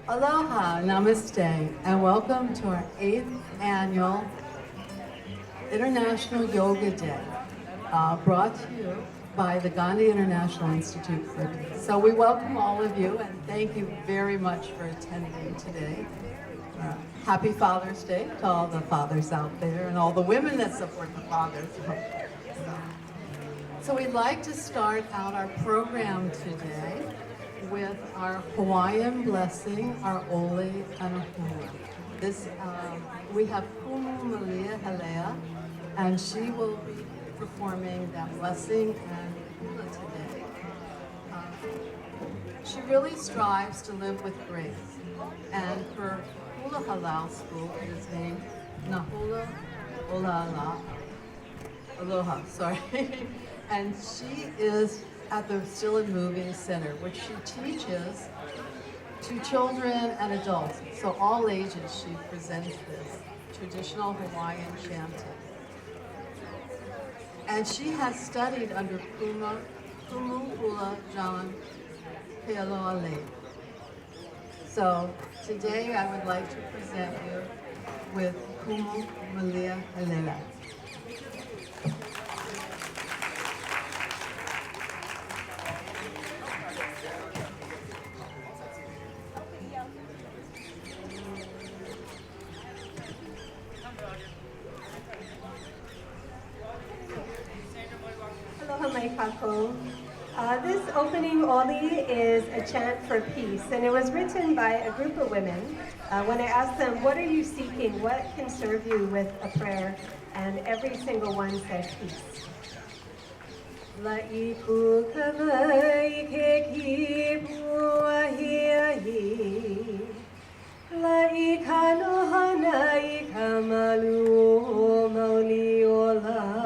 Aloha, namaste, and welcome to our 8th annual International Yoga Day, brought to you by the Gandhi International Institute for Peace. So we welcome all of you and thank you very much for attending today. Happy Father's Day to all the fathers out there and all the women that support the fathers. So we'd like to start out our program today with our Hawaiian blessing, our Ole and Hula. We have Kumu Malia Helea, and she will be performing that blessing and hula today. She really strives to live with grace, and her hula halal school is named Nahula Olala Aloha, sorry. And she is at the Still and Moving Center, which she teaches to children and adults. So all ages she presents this traditional Hawaiian chanting. And she has studied under Kumu Hula John Pealoale. So today I would like to present you with Kumu Malia Helea. This opening Oli is a chant for peace, and it was written by a group of women. When I asked them, what are you seeking? What can serve you with a prayer? And every single one said peace. La'iku kawai ke kipu ahiahi La'ikano hanai kamalu mauli ola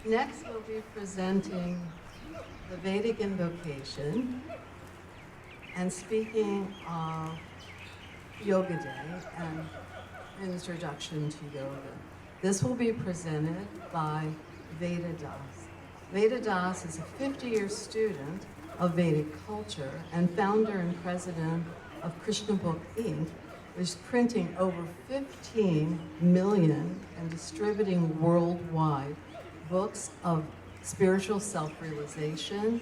Next, we'll be presenting the Vedic invocation and speaking of Yoga Day and introduction to yoga. This will be presented by Veda Das. Veda Das is a 50-year student of Vedic culture and founder and president of Krishna Book Inc., which is printing over 15 million and distributing worldwide books of spiritual self-realization.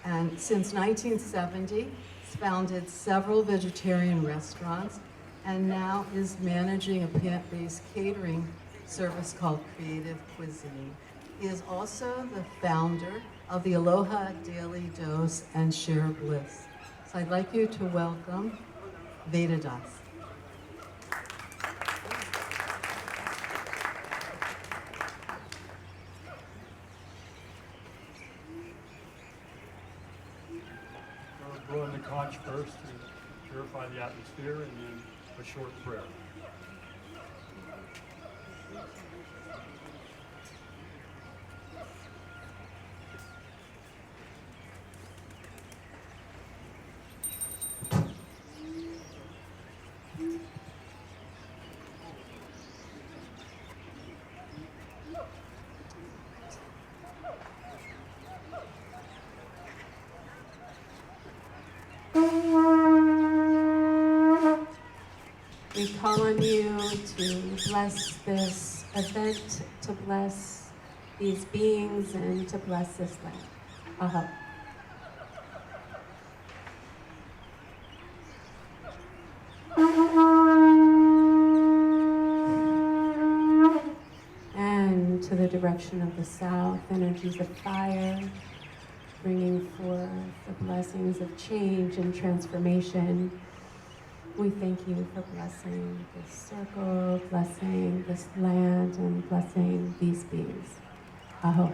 And since 1970, it's founded several vegetarian restaurants and now is managing a plant-based catering service called Creative Cuisine. He is also the founder of the Aloha Daily Dose and Share Bliss. So I'd like you to welcome Veda Das. We'll blow in the conch first to purify the atmosphere, and then a short prayer. We call on you to bless this event, to bless these beings, and to bless this land. Aha. And to the direction of the south, energies of fire, bringing forth the blessings of change and transformation. We thank you for blessing this circle, blessing this land, and blessing these beings. Aho.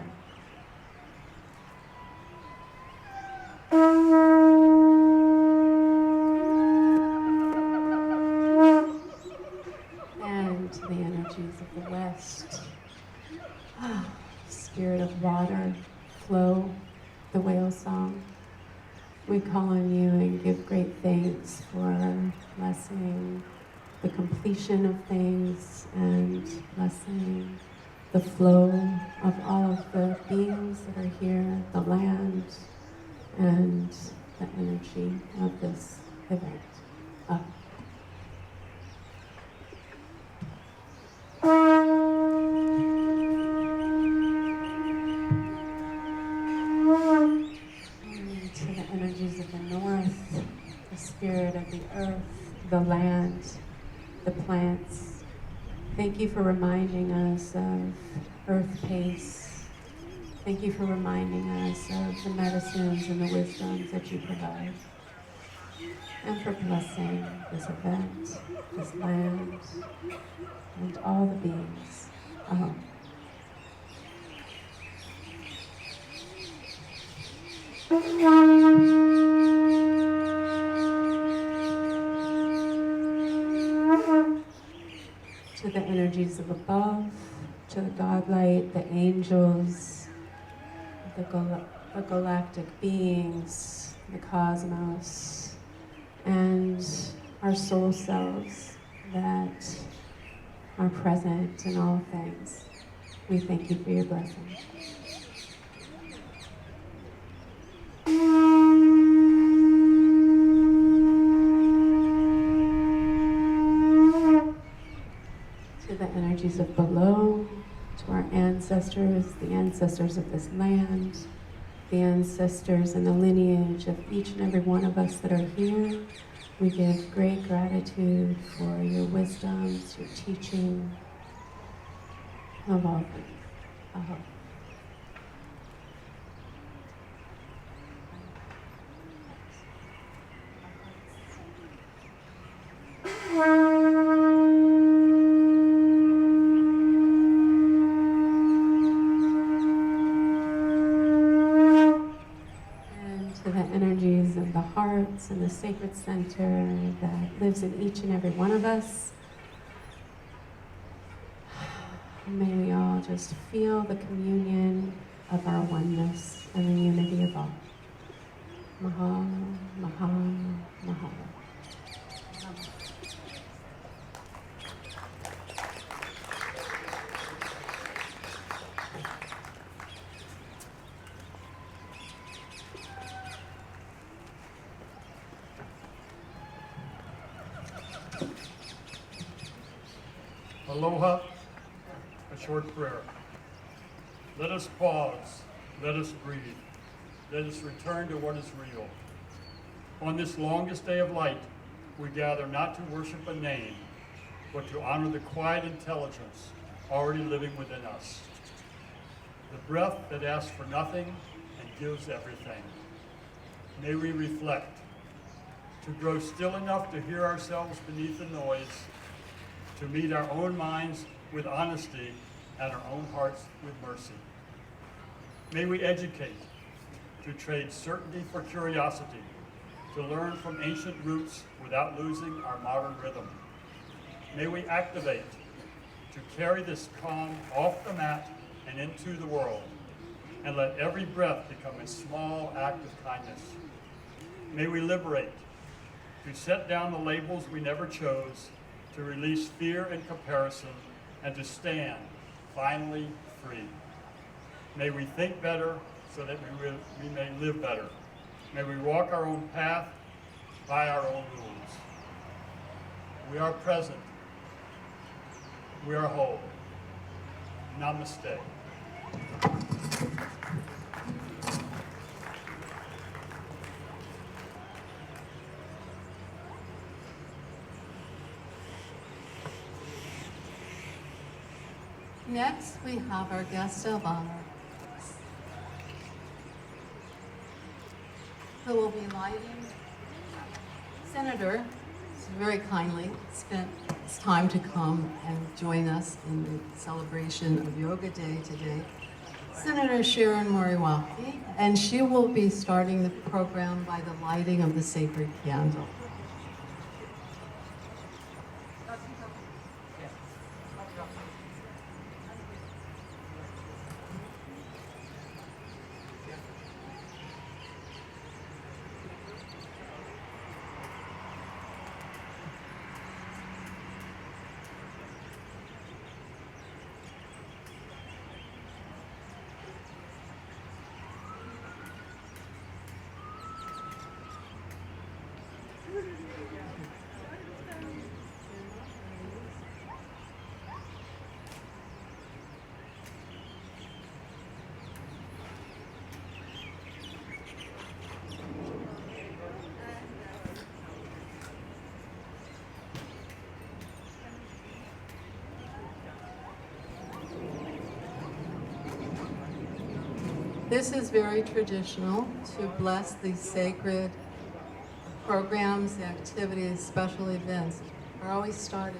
And to the energies of the west, spirit of water, flow, the whale song. We call on you and give great thanks for blessing the completion of things and blessing the flow of all of the beings that are here, the land, and the energy of this event. To the energies of the north, the spirit of the earth, the land, the plants. Thank you for reminding us of earth pace. Thank you for reminding us of the medicines and the wisdoms that you provide. And for blessing this event, this land, and all the beings. To the energies of above, to the godlight, the angels, the galactic beings, the cosmos, and our soul selves that are present in all things. We thank you for your blessing. To the energies of below, to our ancestors, the ancestors of this land, the ancestors and the lineage of each and every one of us that are here. We give great gratitude for your wisdoms, your teaching of all things. And the sacred center that lives in each and every one of us. And may we all just feel the communion of our oneness and the unity of all. Mahalo, mahalo, mahalo. Aloha, a short prayer. Let us pause, let us breathe, let us return to what is real. On this longest day of light, we gather not to worship a name, but to honor the quiet intelligence already living within us. The breath that asks for nothing and gives everything. May we reflect, to grow still enough to hear ourselves beneath the noise, to meet our own minds with honesty and our own hearts with mercy. May we educate, to trade certainty for curiosity, to learn from ancient roots without losing our modern rhythm. May we activate, to carry this calm off the mat and into the world, and let every breath become a small act of kindness. May we liberate, to set down the labels we never chose, to release fear and comparison, and to stand, finally, free. May we think better so that we may live better. May we walk our own path by our own rules. We are present. We are whole. Namaste. Next, we have our guest of honor, who will be lighting. Senator very kindly spent his time to come and join us in the celebration of Yoga Day today. Senator Sharon Moriwaki, and she will be starting the program by the lighting of the sacred candle. This is very traditional to bless these sacred programs, activities, special events are always started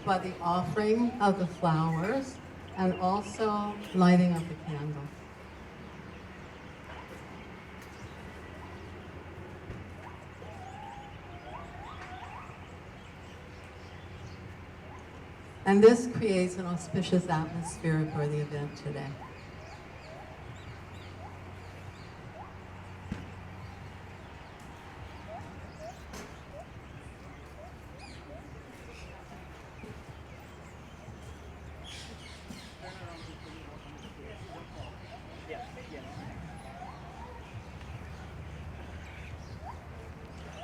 by the offering of the flowers and also lighting of the candle. And this creates an auspicious atmosphere for the event today.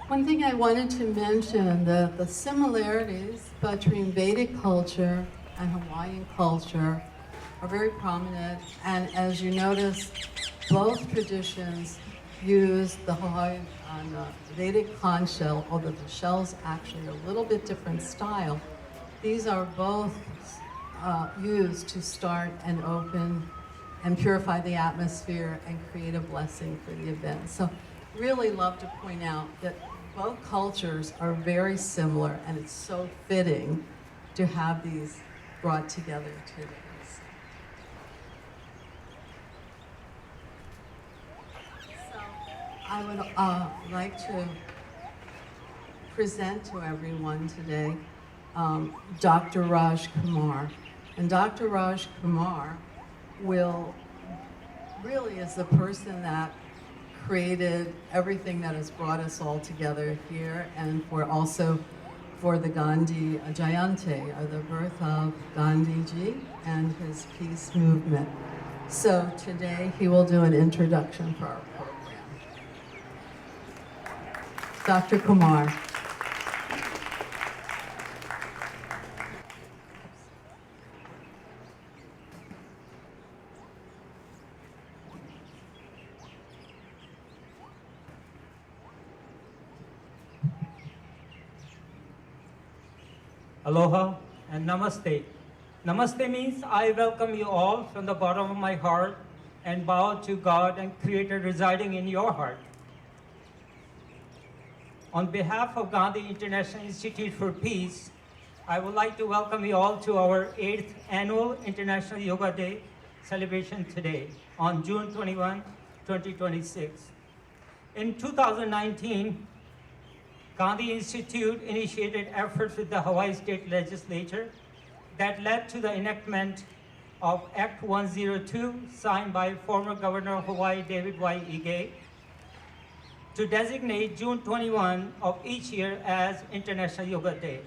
One thing I wanted to mention, the similarities between Vedic culture and Hawaiian culture are very prominent, and as you notice, both traditions use the Hawaiian Vedic conch shell, although the shell's actually a little bit different style. These are both used to start and open and purify the atmosphere and create a blessing for the event. So really love to point out that both cultures are very similar, and it's so fitting to have these brought together today. So I would like to present to everyone today Dr. Raj Kumar. And Dr. Raj Kumar really is the person that created everything that has brought us all together here, and for the Gandhi Jayanti, or the birth of Gandhiji and his peace movement. So today he will do an introduction for our program. Dr. Kumar. Aloha and namaste. Namaste means I welcome you all from the bottom of my heart and bow to God and Creator residing in your heart. On behalf of Gandhi International Institute for Peace, I would like to welcome you all to our 8th annual International Yoga Day celebration today on June 21, 2026. In 2019, Gandhi Institute initiated efforts with the Hawaii State Legislature that led to the enactment of Act 102, signed by former Governor of Hawaii, David Y. Ige, to designate June 21 of each year as International Yoga Day.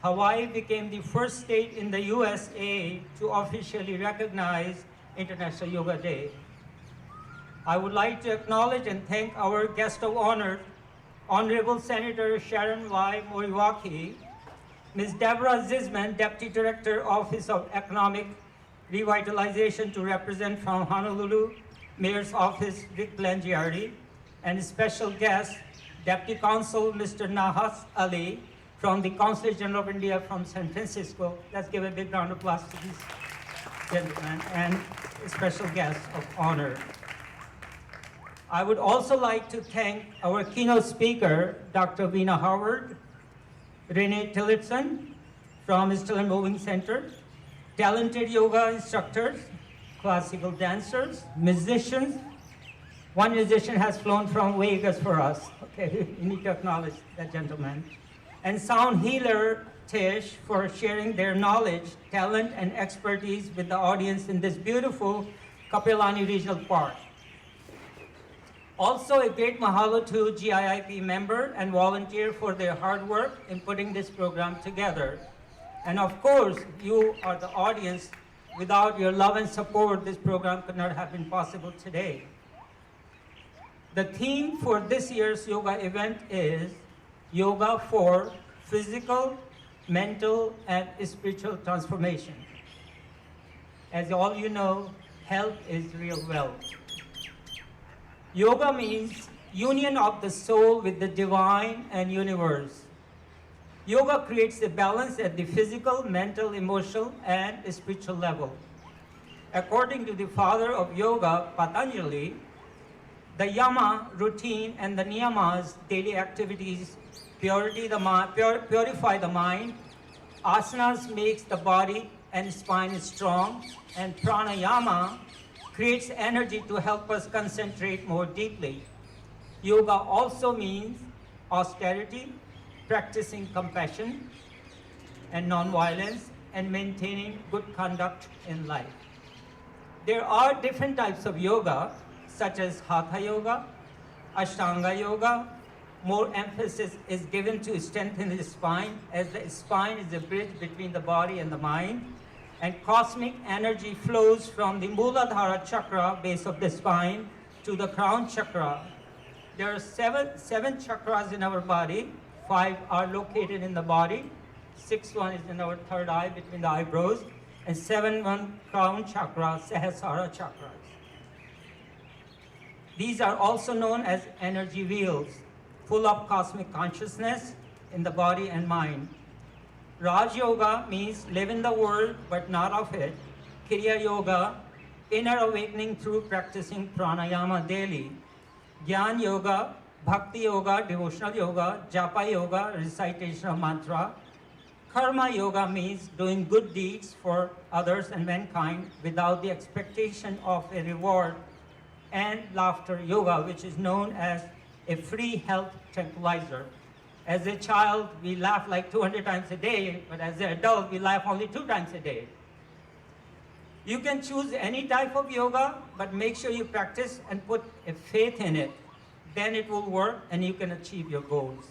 Hawaii became the first state in the USA to officially recognize International Yoga Day. I would like to acknowledge and thank our guest of honor, Honorable Senator Sharon Y. Moriwaki, Ms. Deborah Zisman, Deputy Director, Office of Economic Revitalization, to represent from Honolulu, Mayor's Office, Rick Glengiardi, and special guest, Deputy Consul Mr. Nahas Ali from the Consulate General of India from San Francisco. Let's give a big round of applause to these gentlemen and special guests of honor. I would also like to thank our keynote speaker, Dr. Veena Howard, Renee Tillotson from Stillen Moving Center, talented yoga instructors, classical dancers, musicians. One musician has flown from Vegas for us. Okay, we need to acknowledge that gentleman. And sound healer Tish for sharing their knowledge, talent, and expertise with the audience in this beautiful Kapilani Regional Park. Also, a great mahalo to GIIP member and volunteer for their hard work in putting this program together. And of course, you are the audience. Without your love and support, this program could not have been possible today. The theme for this year's yoga event is Yoga for Physical, Mental, and Spiritual Transformation. As all you know, health is real wealth. Yoga means union of the soul with the divine and universe. Yoga creates a balance at the physical, mental, emotional, and spiritual level. According to the father of yoga, Patanjali, the yama, routine, and the niyamas, daily activities, purify the mind. Asanas makes the body and spine strong, and pranayama creates energy to help us concentrate more deeply. Yoga also means austerity, practicing compassion and non-violence, and maintaining good conduct in life. There are different types of yoga, such as Hatha Yoga, Ashtanga Yoga. More emphasis is given to strengthen the spine, as the spine is a bridge between the body and the mind. And cosmic energy flows from the Muladhara chakra, base of the spine, to the crown chakra. There are seven chakras in our body. 5 are located in the body. 6th one is in our third eye, between the eyebrows. And 7th crown chakra, Sahasrara chakras. These are also known as energy wheels, full of cosmic consciousness in the body and mind. Raj Yoga means live in the world but not of it. Kriya Yoga, inner awakening through practicing pranayama daily. Gyan Yoga, Bhakti Yoga, devotional yoga. Japa Yoga, recitation of mantra. Karma Yoga means doing good deeds for others and mankind without the expectation of a reward. And Laughter Yoga, which is known as a free health tranquilizer. As a child, we laugh like 200 times a day, but as an adult, we laugh only 2 times a day. You can choose any type of yoga, but make sure you practice and put a faith in it. Then it will work and you can achieve your goals.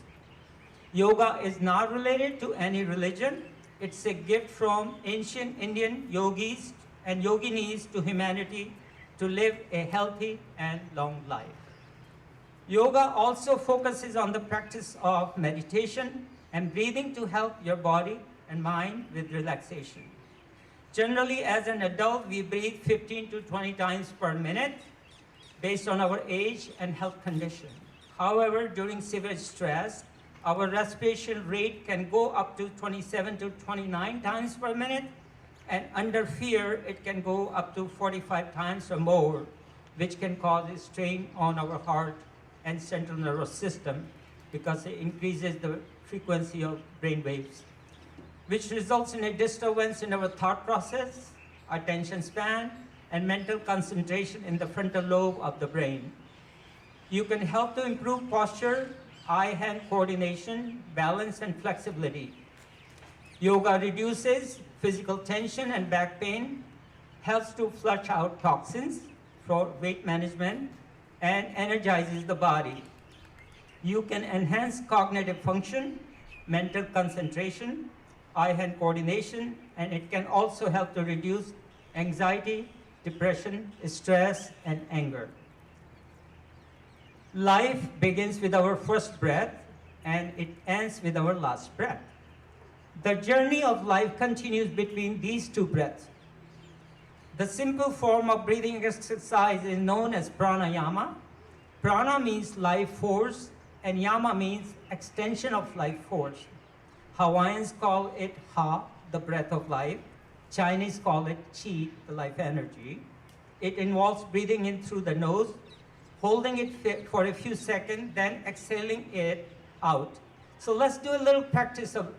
Yoga is not related to any religion. It's a gift from ancient Indian yogis and yoginis to humanity to live a healthy and long life. Yoga also focuses on the practice of meditation and breathing to help your body and mind with relaxation. Generally, as an adult, we breathe 15 to 20 times per minute based on our age and health condition. However, during severe stress, our respiration rate can go up to 27 to 29 times per minute, and under fear, it can go up to 45 times or more, which can cause a strain on our heart and central nervous system because it increases the frequency of brain waves, which results in a disturbance in our thought process, attention span, and mental concentration in the frontal lobe of the brain. You can help to improve posture, eye-hand coordination, balance, and flexibility. Yoga reduces physical tension and back pain, helps to flush out toxins for weight management, and energizes the body. You can enhance cognitive function, mental concentration, eye-hand coordination, and it can also help to reduce anxiety, depression, stress, and anger. Life begins with our first breath, and it ends with our last breath. The journey of life continues between these two breaths. The simple form of breathing exercise is known as pranayama. Prana means life force, and yama means extension of life force. Hawaiians call it ha, the breath of life. Chinese call it chi, the life energy. It involves breathing in through the nose, holding it for a few seconds, then exhaling it out. So let's do a little practice of,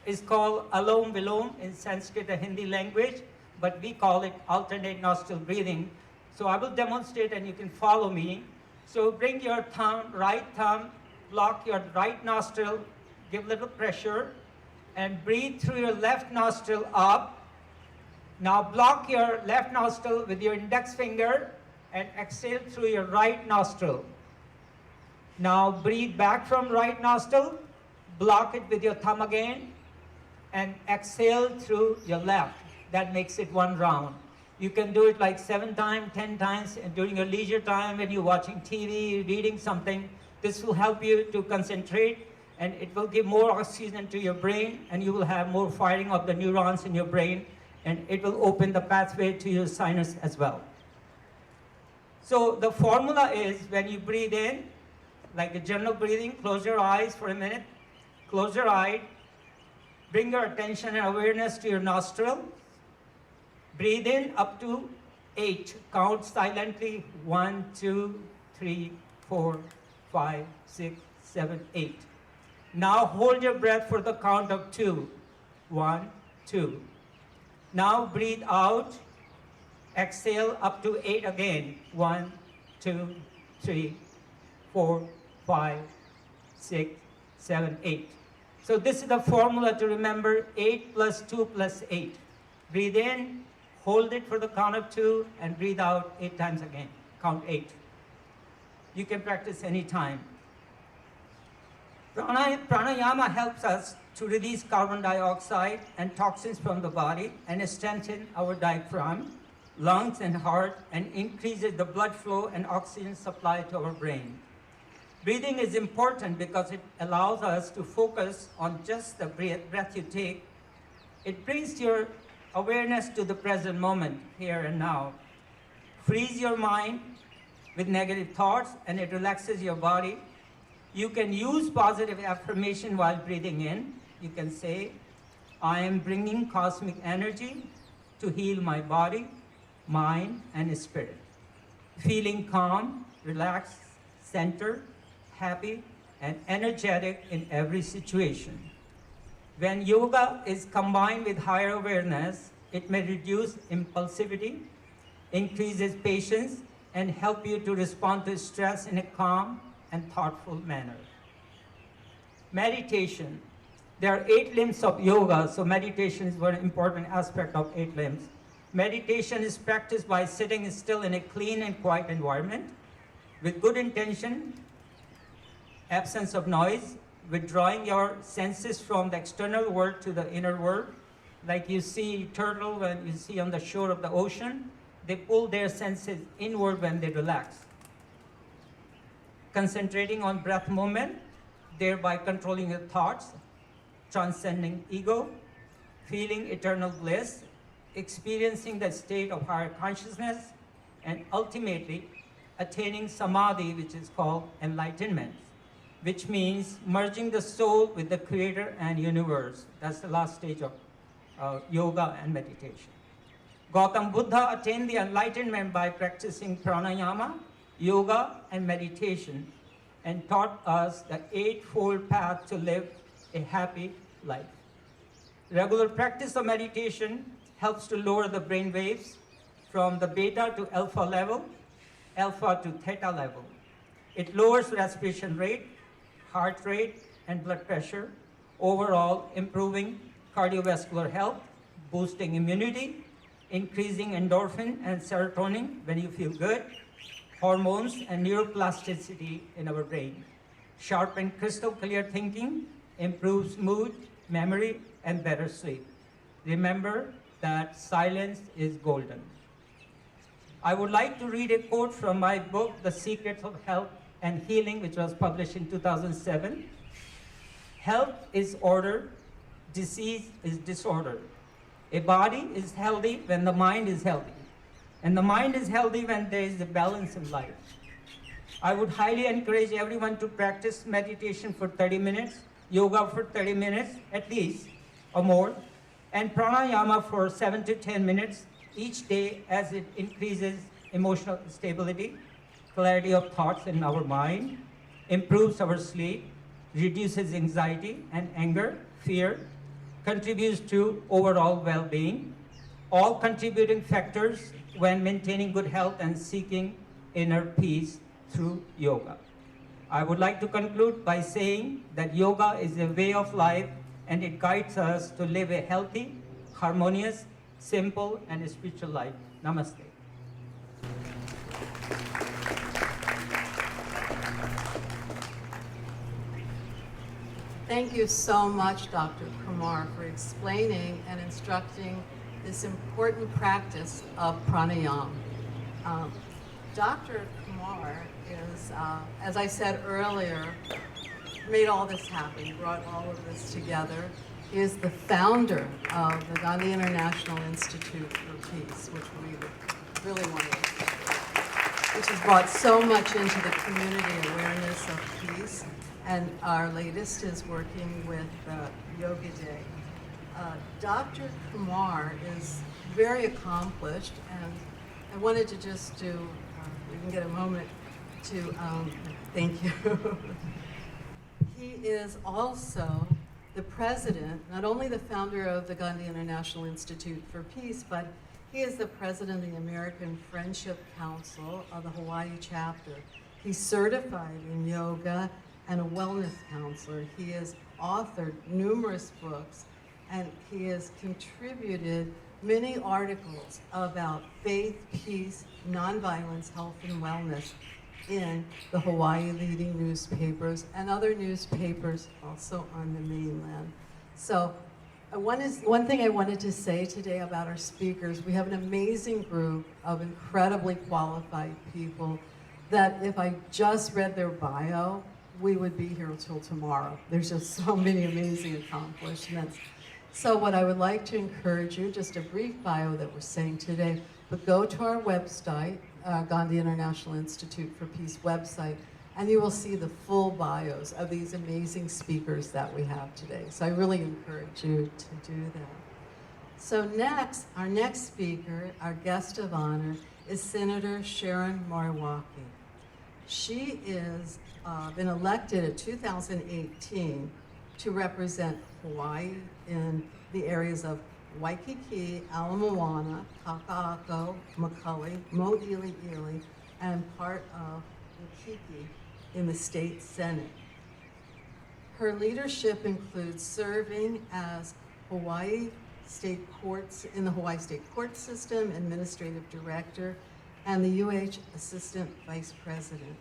it's called alom vilom in Sanskrit, the Hindi language, but we call it alternate nostril breathing. So I will demonstrate and you can follow me. So bring your thumb, right thumb, block your right nostril, give a little pressure, and breathe through your left nostril up. Now block your left nostril with your index finger and exhale through your right nostril. Now breathe back from right nostril, block it with your thumb again, and exhale through your left. That makes it one round. You can do it like 7 times, 10 times during your leisure time when you're watching TV, reading something. This will help you to concentrate, and it will give more oxygen to your brain, and you will have more firing of the neurons in your brain, and it will open the pathway to your sinus as well. So the formula is when you breathe in, like a general breathing, close your eyes for a minute, close your eye, bring your attention and awareness to your nostril, breathe in up to 8, count silently, 1, 2, 3, 4, 5, 6, 7, 8. Now hold your breath for the count of 2, 1, 2. Now breathe out, exhale up to 8 again, 1, 2, 3, 4, 5, 6, 7, 8. So this is the formula to remember, 8 plus 2 plus 8. Breathe in, hold it for the count of 2, and breathe out 8 times again, count 8. You can practice any time. Pranayama helps us to release carbon dioxide and toxins from the body and strengthen our diaphragm, lungs, and heart, and increases the blood flow and oxygen supply to our brain. Breathing is important because it allows us to focus on just the breath you take. It brings your awareness to the present moment, here and now. Frees your mind with negative thoughts, and it relaxes your body. You can use positive affirmation while breathing in. You can say, I am bringing cosmic energy to heal my body, mind, and spirit. Feeling calm, relaxed, centered, happy, and energetic in every situation. When yoga is combined with higher awareness, it may reduce impulsivity, increases patience, and help you to respond to stress in a calm and thoughtful manner. Meditation. There are 8 limbs of yoga, so meditation is one important aspect of 8 limbs. Meditation is practiced by sitting still in a clean and quiet environment with good intention, absence of noise, withdrawing your senses from the external world to the inner world. Like you see turtle when you see on the shore of the ocean, they pull their senses inward when they relax. Concentrating on breath movement, thereby controlling your thoughts, transcending ego, feeling eternal bliss, experiencing the state of higher consciousness, and ultimately attaining samadhi, which is called enlightenment, which means merging the soul with the creator and universe. That's the last stage of yoga and meditation. Gautam Buddha attained the enlightenment by practicing pranayama, yoga, and meditation, and taught us the eightfold path to live a happy life. Regular practice of meditation helps to lower the brain waves from the beta to alpha level, alpha to theta level. It lowers respiration rate, heart rate, and blood pressure, overall improving cardiovascular health, boosting immunity, increasing endorphin and serotonin when you feel good, hormones and neuroplasticity in our brain, sharpen crystal clear thinking, improves mood, memory, and better sleep. Remember that silence is golden. I would like to read a quote from my book, The Secrets of Health and Healing, which was published in 2007. Health is order, disease is disorder. A body is healthy when the mind is healthy, and the mind is healthy when there is a balance in life. I would highly encourage everyone to practice meditation for 30 minutes, yoga for 30 minutes at least, or more, and pranayama for 7 to 10 minutes each day, as it increases emotional stability, clarity of thoughts in our mind, improves our sleep, reduces anxiety and anger, fear, contributes to overall well-being, all contributing factors when maintaining good health and seeking inner peace through yoga. I would like to conclude by saying that yoga is a way of life, and it guides us to live a healthy, harmonious, simple, and spiritual life. Namaste. Thank you so much, Dr. Kumar, for explaining and instructing this important practice of pranayama. Dr. Kumar is, as I said earlier, made all this happen, brought all of this together. He is the founder of the Gandhi International Institute for Peace, which we really want to, which has brought so much into the community awareness of peace. And our latest is working with Yoga Day. Dr. Kumar is very accomplished, and I wanted to just do, we can get a moment to, thank you. He is also the president, not only the founder of the Gandhi International Institute for Peace, but he is the president of the American Friendship Council of the Hawaii chapter. He's certified in yoga and a wellness counselor. He has authored numerous books, and he has contributed many articles about faith, peace, nonviolence, health, and wellness in the Hawaii leading newspapers and other newspapers also on the mainland. So one thing I wanted to say today about our speakers, we have an amazing group of incredibly qualified people that if I just read their bio, we would be here until tomorrow. There's just so many amazing accomplishments. So what I would like to encourage you, just a brief bio that we're saying today, but go to our website, Gandhi International Institute for Peace website, and you will see the full bios of these amazing speakers that we have today. So I really encourage you to do that. So next, our next speaker, our guest of honor, is Senator Sharon Moriwaki. She is been elected in 2018 to represent Hawaii in the areas of Waikiki, Ala Moana, Kaka'ako, Macaulay, Mo'ili'ili, and part of Waikiki in the state senate. Her leadership includes serving as Hawaii state courts, in the Hawaii State Court System, administrative director, and the UH assistant vice president.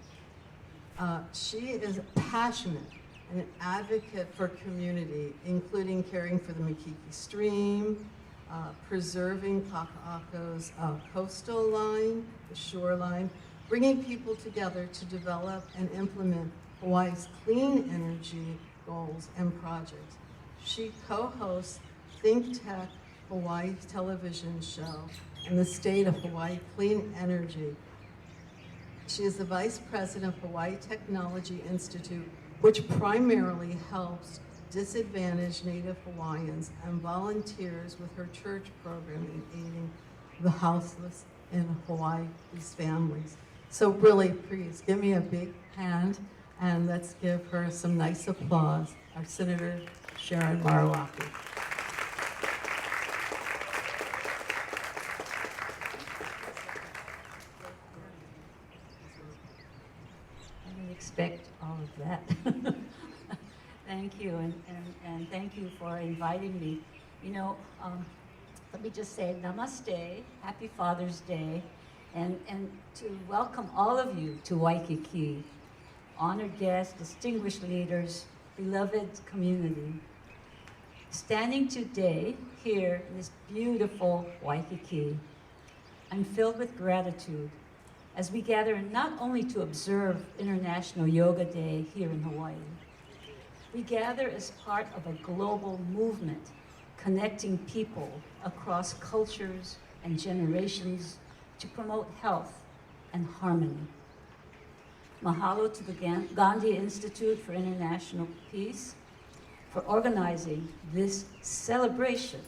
She is passionate and an advocate for community, including caring for the Makiki Stream, preserving Kaka'ako's coastal line, the shoreline, bringing people together to develop and implement Hawaii's clean energy goals and projects. She co-hosts Think Tech Hawaii television show and the State of Hawaii Clean Energy. She is the vice president of Hawaii Technology Institute, which primarily helps disadvantaged Native Hawaiians and volunteers with her church program in aiding the houseless in Hawaii's families. So really, please give me a big hand and let's give her some nice applause, our Senator Sharon Maruaki. I didn't expect all of that. Thank you, and thank you for inviting me. You know, let me just say namaste, happy Father's Day, and to welcome all of you to Waikiki, honored guests, distinguished leaders, beloved community. Standing today here in this beautiful Waikiki, I'm filled with gratitude as we gather not only to observe International Yoga Day here in Hawaii. We gather as part of a global movement connecting people across cultures and generations to promote health and harmony. Mahalo to the Gandhi Institute for International Peace for organizing this celebration.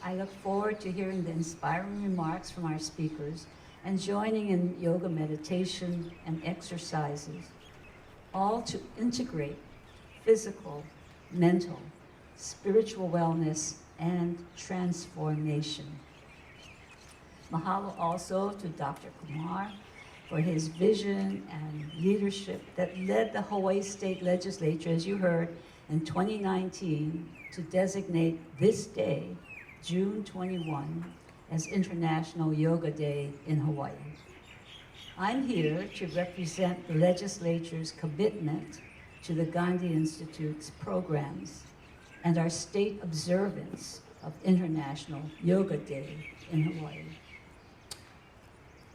I look forward to hearing the inspiring remarks from our speakers and joining in yoga meditation and exercises, all to integrate physical, mental, spiritual wellness, and transformation. Mahalo also to Dr. Kumar for his vision and leadership that led the Hawaii State Legislature, as you heard, in 2019 to designate this day, June 21, as International Yoga Day in Hawaii. I'm here to represent the legislature's commitment to the Gandhi Institute's programs and our state observance of International Yoga Day in Hawaii.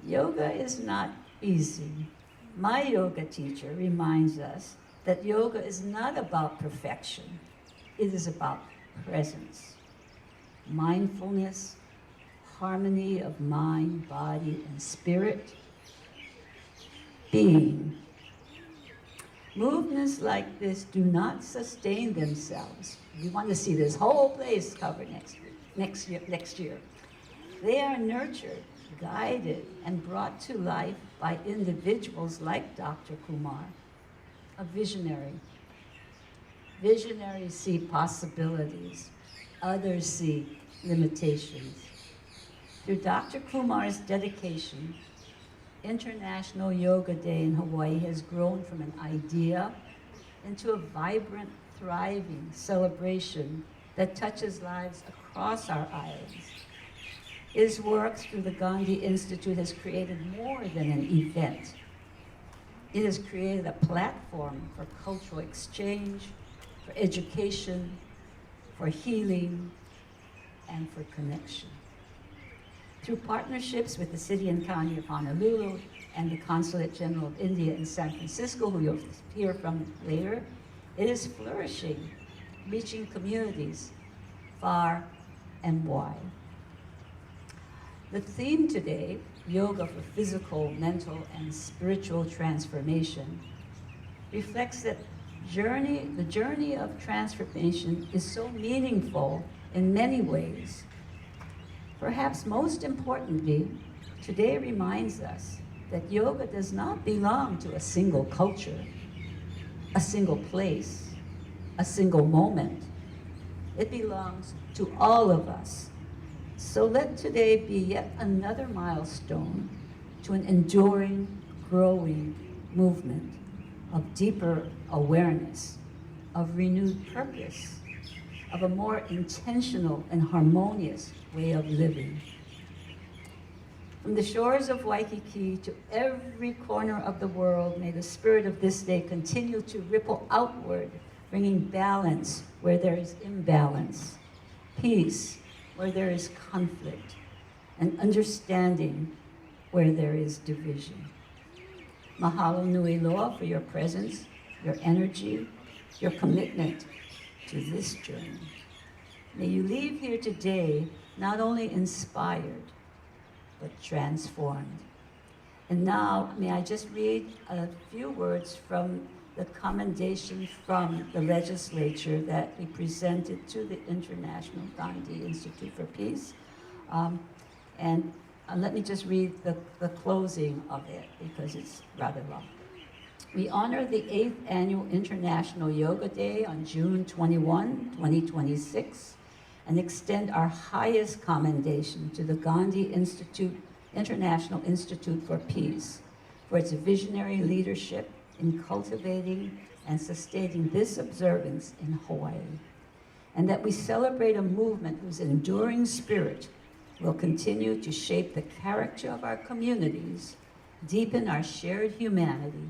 Yoga is not easy. My yoga teacher reminds us that yoga is not about perfection. It is about presence, mindfulness, harmony of mind, body, and spirit, being. Movements like this do not sustain themselves. We want to see this whole place covered next year. They are nurtured, guided, and brought to life by individuals like Dr. Kumar, a visionary. Visionaries see possibilities, others see limitations. Through Dr. Kumar's dedication, International Yoga Day in Hawaii has grown from an idea into a vibrant, thriving celebration that touches lives across our islands. His work through the Gandhi Institute has created more than an event. It has created a platform for cultural exchange, for education, for healing, and for connection. Through partnerships with the City and County of Honolulu and the Consulate General of India in San Francisco, who you'll hear from later, it is flourishing, reaching communities far and wide. The theme today, Yoga for Physical, Mental, and Spiritual Transformation, reflects that the journey of transformation is so meaningful in many ways. Perhaps most importantly, today reminds us that yoga does not belong to a single culture, a single place, a single moment. It belongs to all of us. So let today be yet another milestone to an enduring, growing movement of deeper awareness, of renewed purpose, of a more intentional and harmonious way of living. From the shores of Waikiki to every corner of the world, may the spirit of this day continue to ripple outward, bringing balance where there is imbalance, peace where there is conflict, and understanding where there is division. Mahalo nui loa for your presence, your energy, your commitment to this journey. May you leave here today not only inspired, but transformed. And now, may I just read a few words from the commendation from the legislature that we presented to the International Gandhi Institute for Peace. And let me just read the closing of it because it's rather long. We honor the 8th Annual International Yoga Day on June 21, 2026, and extend our highest commendation to the Gandhi Institute, International Institute for Peace, for its visionary leadership in cultivating and sustaining this observance in Hawaii, and that we celebrate a movement whose enduring spirit will continue to shape the character of our communities, deepen our shared humanity,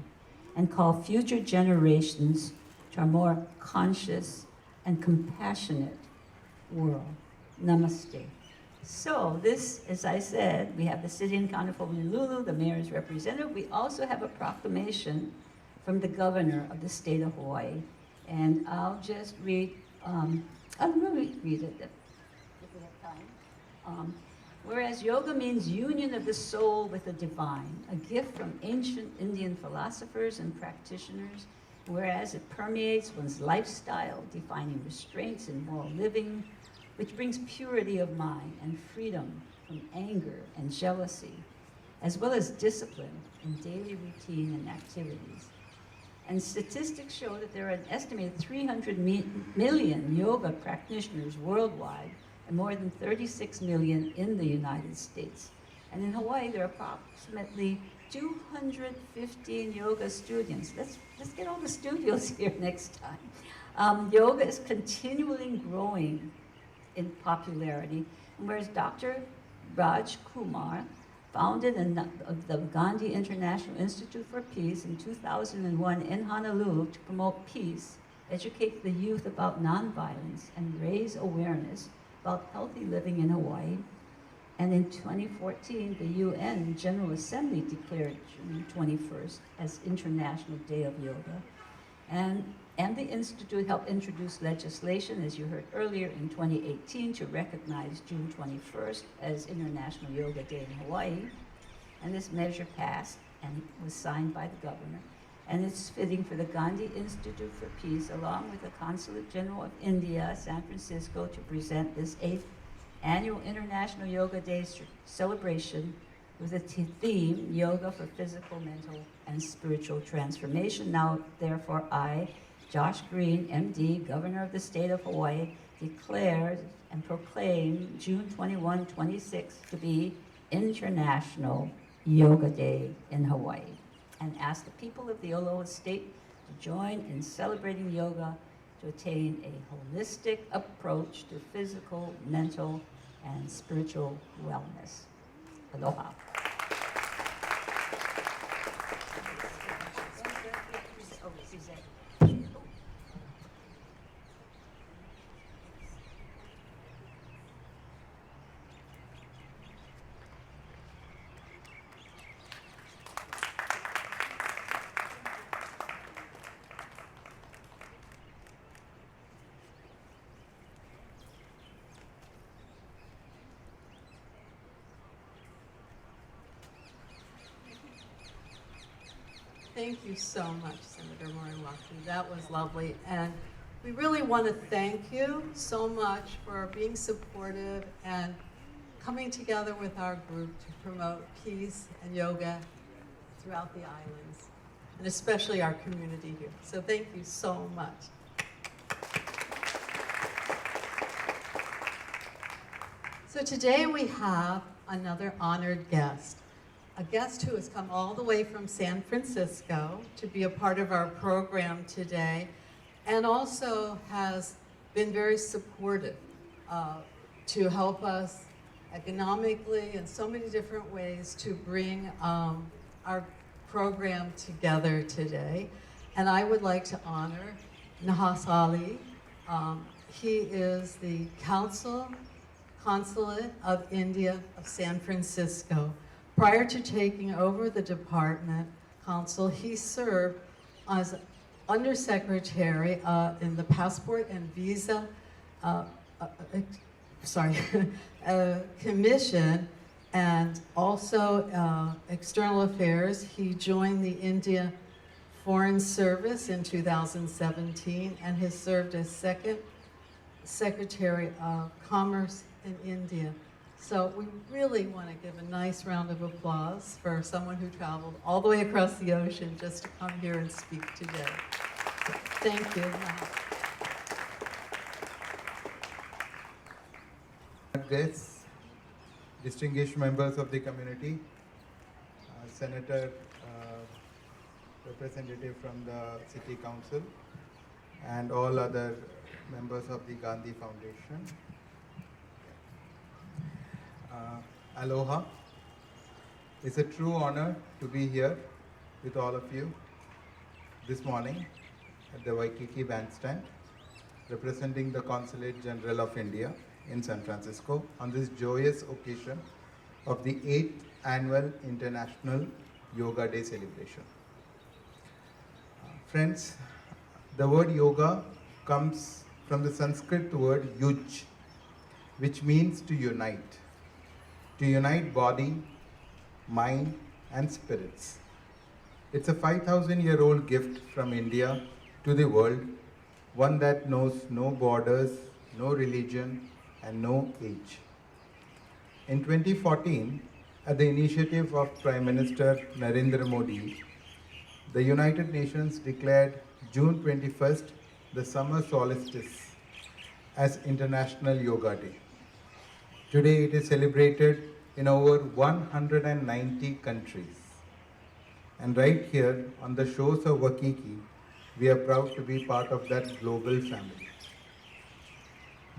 and call future generations to a more conscious and compassionate world. Namaste. So this, as I said, we have the City and County of Honolulu, the mayor's representative. We also have a proclamation from the governor of the state of Hawaii. And I'll just read, I'll really read it if we have time. Whereas yoga means union of the soul with the divine, a gift from ancient Indian philosophers and practitioners, whereas it permeates one's lifestyle, defining restraints in moral living, which brings purity of mind and freedom from anger and jealousy, as well as discipline in daily routine and activities. And statistics show that there are an estimated 300 million yoga practitioners worldwide, and more than 36 million in the United States. And in Hawaii, there are approximately 215 yoga studios. Let's get all the studios here next time. Yoga is continually growing in popularity, and whereas Dr. Raj Kumar founded the Gandhi International Institute for Peace in 2001 in Honolulu to promote peace, educate the youth about nonviolence, and raise awareness about healthy living in Hawaii. And in 2014, the UN General Assembly declared June 21st as International Day of Yoga. And the Institute helped introduce legislation, as you heard earlier, in 2018 to recognize June 21st as International Yoga Day in Hawaii. And this measure passed and was signed by the governor. And it's fitting for the Gandhi Institute for Peace, along with the Consulate General of India, San Francisco, to present this 8th Annual International Yoga Day celebration with a theme, Yoga for Physical, Mental, and Spiritual Transformation. Now, therefore, I, Josh Green, MD, Governor of the State of Hawaii, declared and proclaimed June 21, 26 to be International Yoga Day in Hawaii, and ask the people of the Aloha State to join in celebrating yoga to attain a holistic approach to physical, mental, and spiritual wellness. Aloha. Thank you so much, Senator Moriwaki. That was lovely. And we really want to thank you so much for being supportive and coming together with our group to promote peace and yoga throughout the islands, and especially our community here. So thank you so much. So today we have another honored guest. A guest who has come all the way from San Francisco to be a part of our program today, and also has been very supportive to help us economically in so many different ways to bring our program together today. And I would like to honor Nahas Ali. He is the Consulate of India of San Francisco. Prior to taking over the department consul, he served as undersecretary in the passport and visa commission, and also external affairs. He joined the India Foreign Service in 2017 and has served as second Secretary of Commerce in India. So we really want to give a nice round of applause for someone who traveled all the way across the ocean just to come here and speak today. So, thank you. Guests, distinguished members of the community, Senator, representative from the City Council, and all other members of the Gandhi Foundation. Aloha. It's a true honor to be here with all of you this morning at the Waikiki Bandstand, representing the Consulate General of India in San Francisco on this joyous occasion of the 8th Annual International Yoga Day celebration. Friends, the word yoga comes from the Sanskrit word yuj, which means to unite body, mind, and spirits. It's a 5,000-year-old gift from India to the world, one that knows no borders, no religion, and no age. In 2014, at the initiative of Prime Minister Narendra Modi, the United Nations declared June 21st, the summer solstice, as International Yoga Day. Today it is celebrated in over 190 countries. And right here on the shores of Waikiki, we are proud to be part of that global family.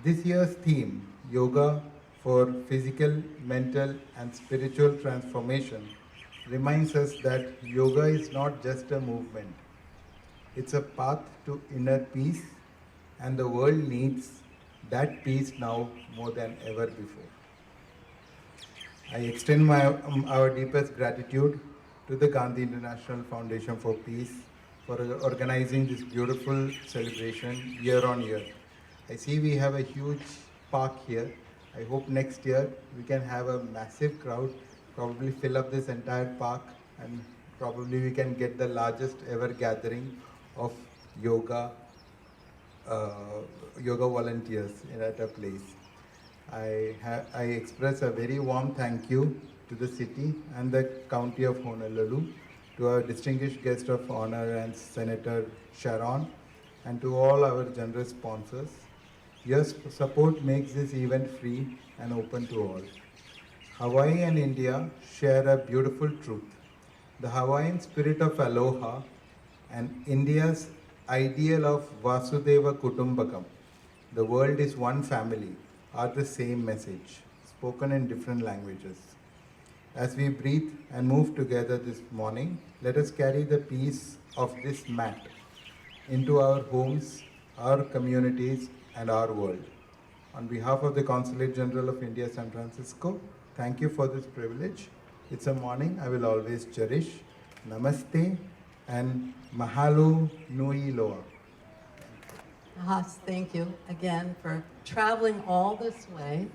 This year's theme, Yoga for Physical, Mental, and Spiritual Transformation, reminds us that yoga is not just a movement. It's a path to inner peace, and the world needs that peace now more than ever before. I extend our deepest gratitude to the Gandhi International Foundation for Peace for organizing this beautiful celebration year on year. I see we have a huge park here. I hope next year we can have a massive crowd, probably fill up this entire park, and probably we can get the largest ever gathering of yoga volunteers at a place. I express a very warm thank you to the city and the county of Honolulu, to our distinguished guest of honor and Senator Sharon, and to all our generous sponsors. Your support makes this event free and open to all. Hawaii and India share a beautiful truth. The Hawaiian spirit of aloha and India's ideal of Vasudeva Kutumbakam, the world is one family, are the same message, spoken in different languages. As we breathe and move together this morning, let us carry the peace of this mat into our homes, our communities, and our world. On behalf of the Consulate General of India, San Francisco, thank you for this privilege. It's a morning I will always cherish. Namaste and mahalo nui loa. Nahas, thank you again for traveling all this way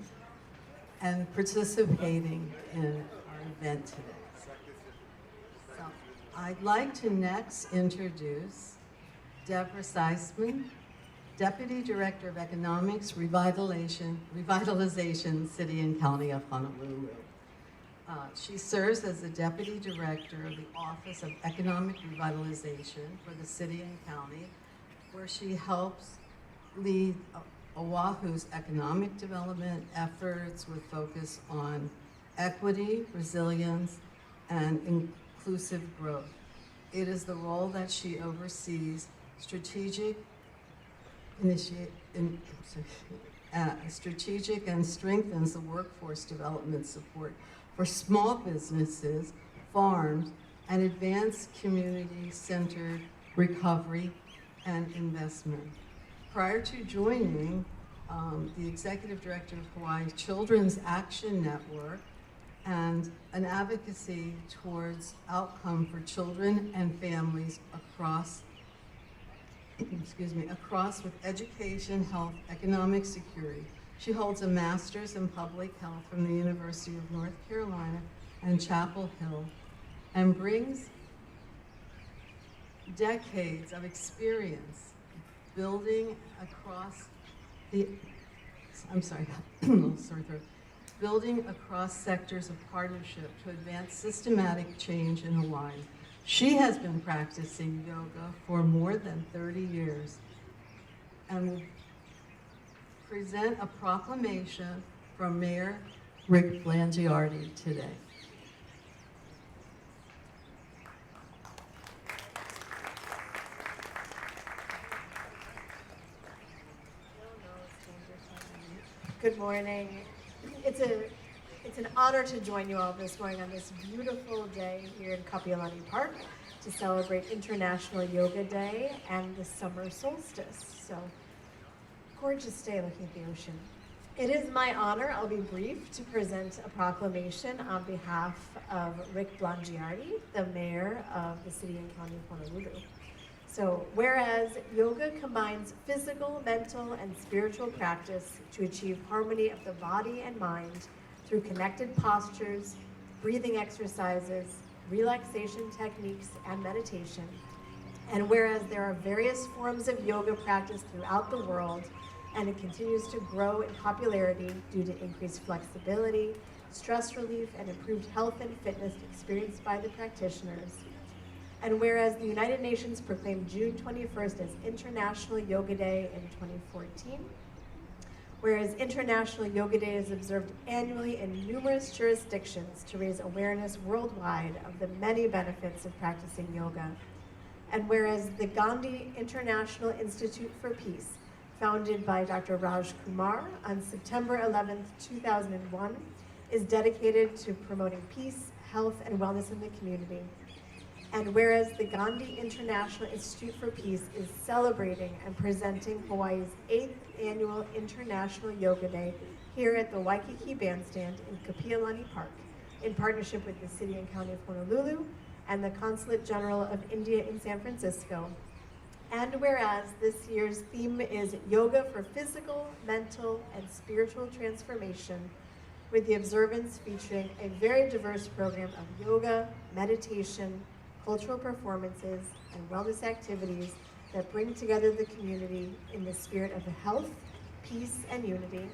and participating in our event today. So I'd like to next introduce Deborah Seisman, Deputy Director of Economics Revitalization, City and County of Honolulu. She serves as the Deputy Director of the Office of Economic Revitalization for the City and County, where she helps lead Oahu's economic development efforts with focus on equity, resilience, and inclusive growth. It is the role that she oversees strategic strategic and strengthens the workforce development support for small businesses, farms, and advanced community-centered recovery and investment. Prior to joining the executive director of Hawaii Children's Action Network and an advocacy towards outcome for children and families across with education, health, economic security. She holds a master's in public health from the University of North Carolina and Chapel Hill and brings decades of experience building across building across sectors of partnership to advance systematic change in Hawaii. She has been practicing yoga for more than 30 years and will present a proclamation from Mayor Rick Blangiardi today. Good morning. It's an honor to join you all this morning on this beautiful day here in Kapiolani Park to celebrate International Yoga Day and the summer solstice. So, gorgeous day looking at the ocean. It is my honor, I'll be brief, to present a proclamation on behalf of Rick Blangiardi, the mayor of the city and county of Honolulu. So, whereas yoga combines physical, mental, and spiritual practice to achieve harmony of the body and mind through connected postures, breathing exercises, relaxation techniques, and meditation. And whereas there are various forms of yoga practice throughout the world, and it continues to grow in popularity due to increased flexibility, stress relief, and improved health and fitness experienced by the practitioners. And whereas the United Nations proclaimed June 21st as International Yoga Day in 2014, whereas International Yoga Day is observed annually in numerous jurisdictions to raise awareness worldwide of the many benefits of practicing yoga, and whereas the Gandhi International Institute for Peace, founded by Dr. Raj Kumar on September 11th, 2001, is dedicated to promoting peace, health, and wellness in the community. And whereas the Gandhi International Institute for Peace is celebrating and presenting Hawaii's 8th annual International Yoga Day here at the Waikiki Bandstand in Kapiolani Park, in partnership with the City and County of Honolulu and the Consulate General of India in San Francisco. And whereas this year's theme is Yoga for Physical, Mental, and Spiritual Transformation, with the observance featuring a very diverse program of yoga, meditation, cultural performances, and wellness activities that bring together the community in the spirit of health, peace, and unity.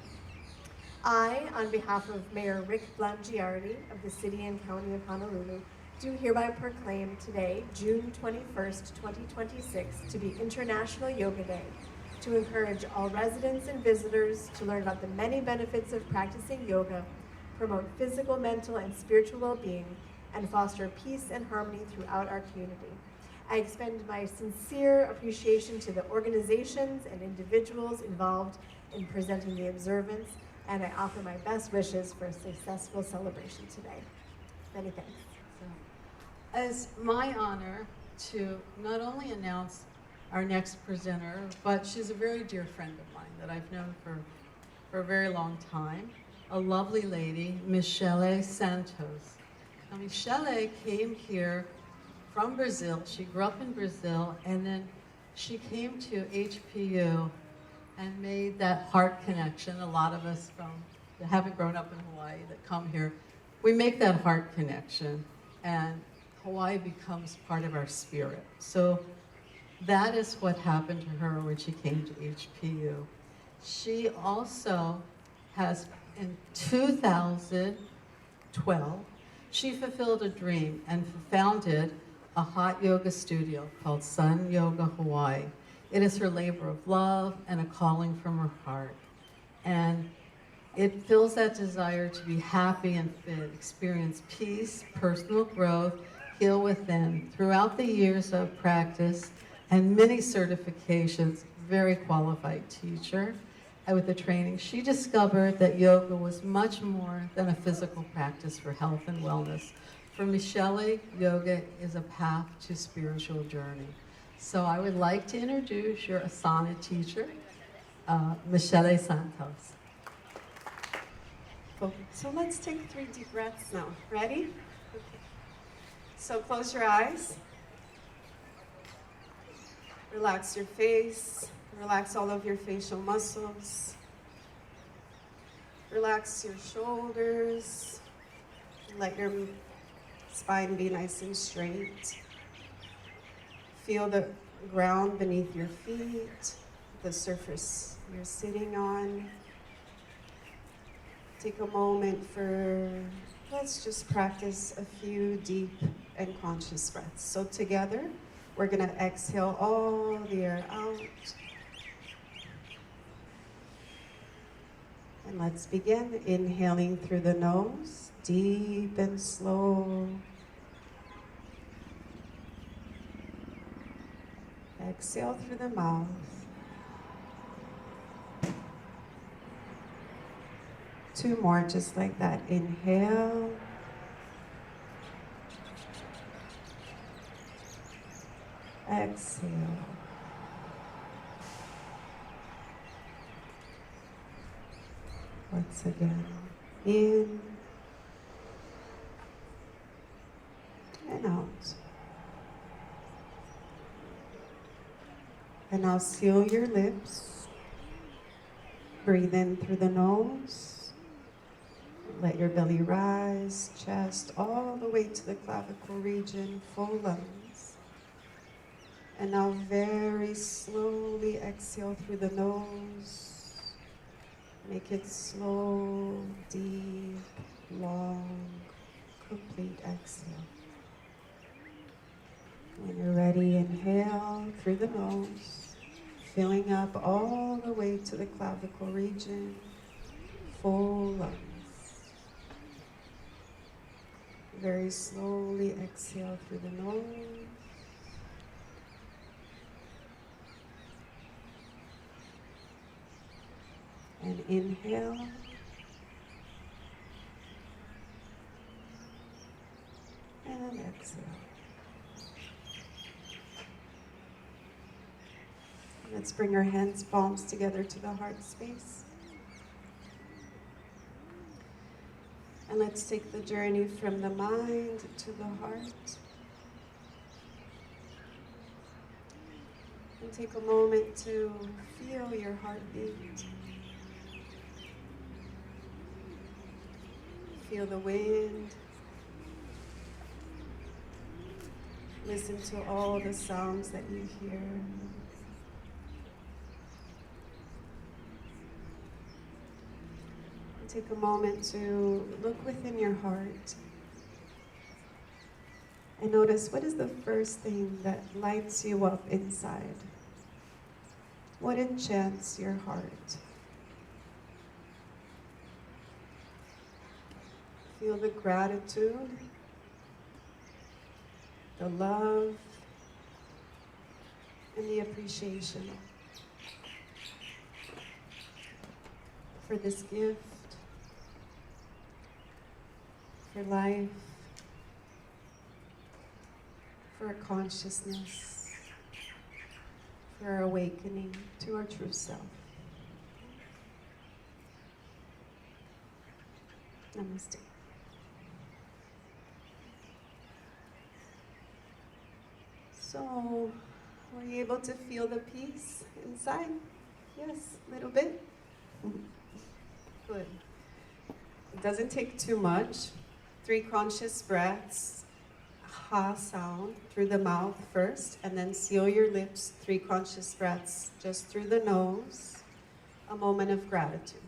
I, on behalf of Mayor Rick Blangiardi of the City and County of Honolulu, do hereby proclaim today, June 21st, 2026, to be International Yoga Day, to encourage all residents and visitors to learn about the many benefits of practicing yoga, promote physical, mental, and spiritual well-being, and foster peace and harmony throughout our community. I extend my sincere appreciation to the organizations and individuals involved in presenting the observance, and I offer my best wishes for a successful celebration today. Many thanks. It's my honor to not only announce our next presenter, but she's a very dear friend of mine that I've known for a very long time, a lovely lady, Michele Santos. Now, Michele came here from Brazil. She grew up in Brazil, and then she came to HPU and made that heart connection. A lot of us that haven't grown up in Hawaii that come here, we make that heart connection, and Hawaii becomes part of our spirit. So that is what happened to her when she came to HPU. She also has, in 2012, she fulfilled a dream and founded a hot yoga studio called Sun Yoga Hawaii. It is her labor of love and a calling from her heart. And it fills that desire to be happy and fit, experience peace, personal growth, heal within. Throughout the years of practice and many certifications, very qualified teacher with the training. She discovered that yoga was much more than a physical practice for health and wellness. For Michele, yoga is a path to spiritual journey. So I would like to introduce your asana teacher, Michele Santos. Cool. So let's take 3 deep breaths now. Ready? Okay. So close your eyes. Relax your face. Relax all of your facial muscles. Relax your shoulders. Let your spine be nice and straight. Feel the ground beneath your feet, the surface you're sitting on. Take a moment let's just practice a few deep and conscious breaths. So together, we're gonna exhale all the air out. And let's begin inhaling through the nose, deep and slow. Exhale through the mouth. Two more just like that. Inhale. Exhale. Once again, in and out. And now seal your lips. Breathe in through the nose. Let your belly rise, chest all the way to the clavicle region, full lungs. And now very slowly exhale through the nose. Make it slow, deep, long, complete exhale. When you're ready, inhale through the nose, filling up all the way to the clavicle region, full lungs. Very slowly exhale through the nose. And inhale. And exhale. Let's bring our hands, palms together to the heart space. And let's take the journey from the mind to the heart. And take a moment to feel your heartbeat. Feel the wind. Listen to all the sounds that you hear. Take a moment to look within your heart and notice what is the first thing that lights you up inside. What enchants your heart? Feel the gratitude, the love, and the appreciation for this gift, for life, for our consciousness, for our awakening to our true self. Namaste. So, were you able to feel the peace inside? Yes, a little bit? Good. It doesn't take too much. 3 conscious breaths, ha sound through the mouth first, and then seal your lips, 3 conscious breaths just through the nose, a moment of gratitude.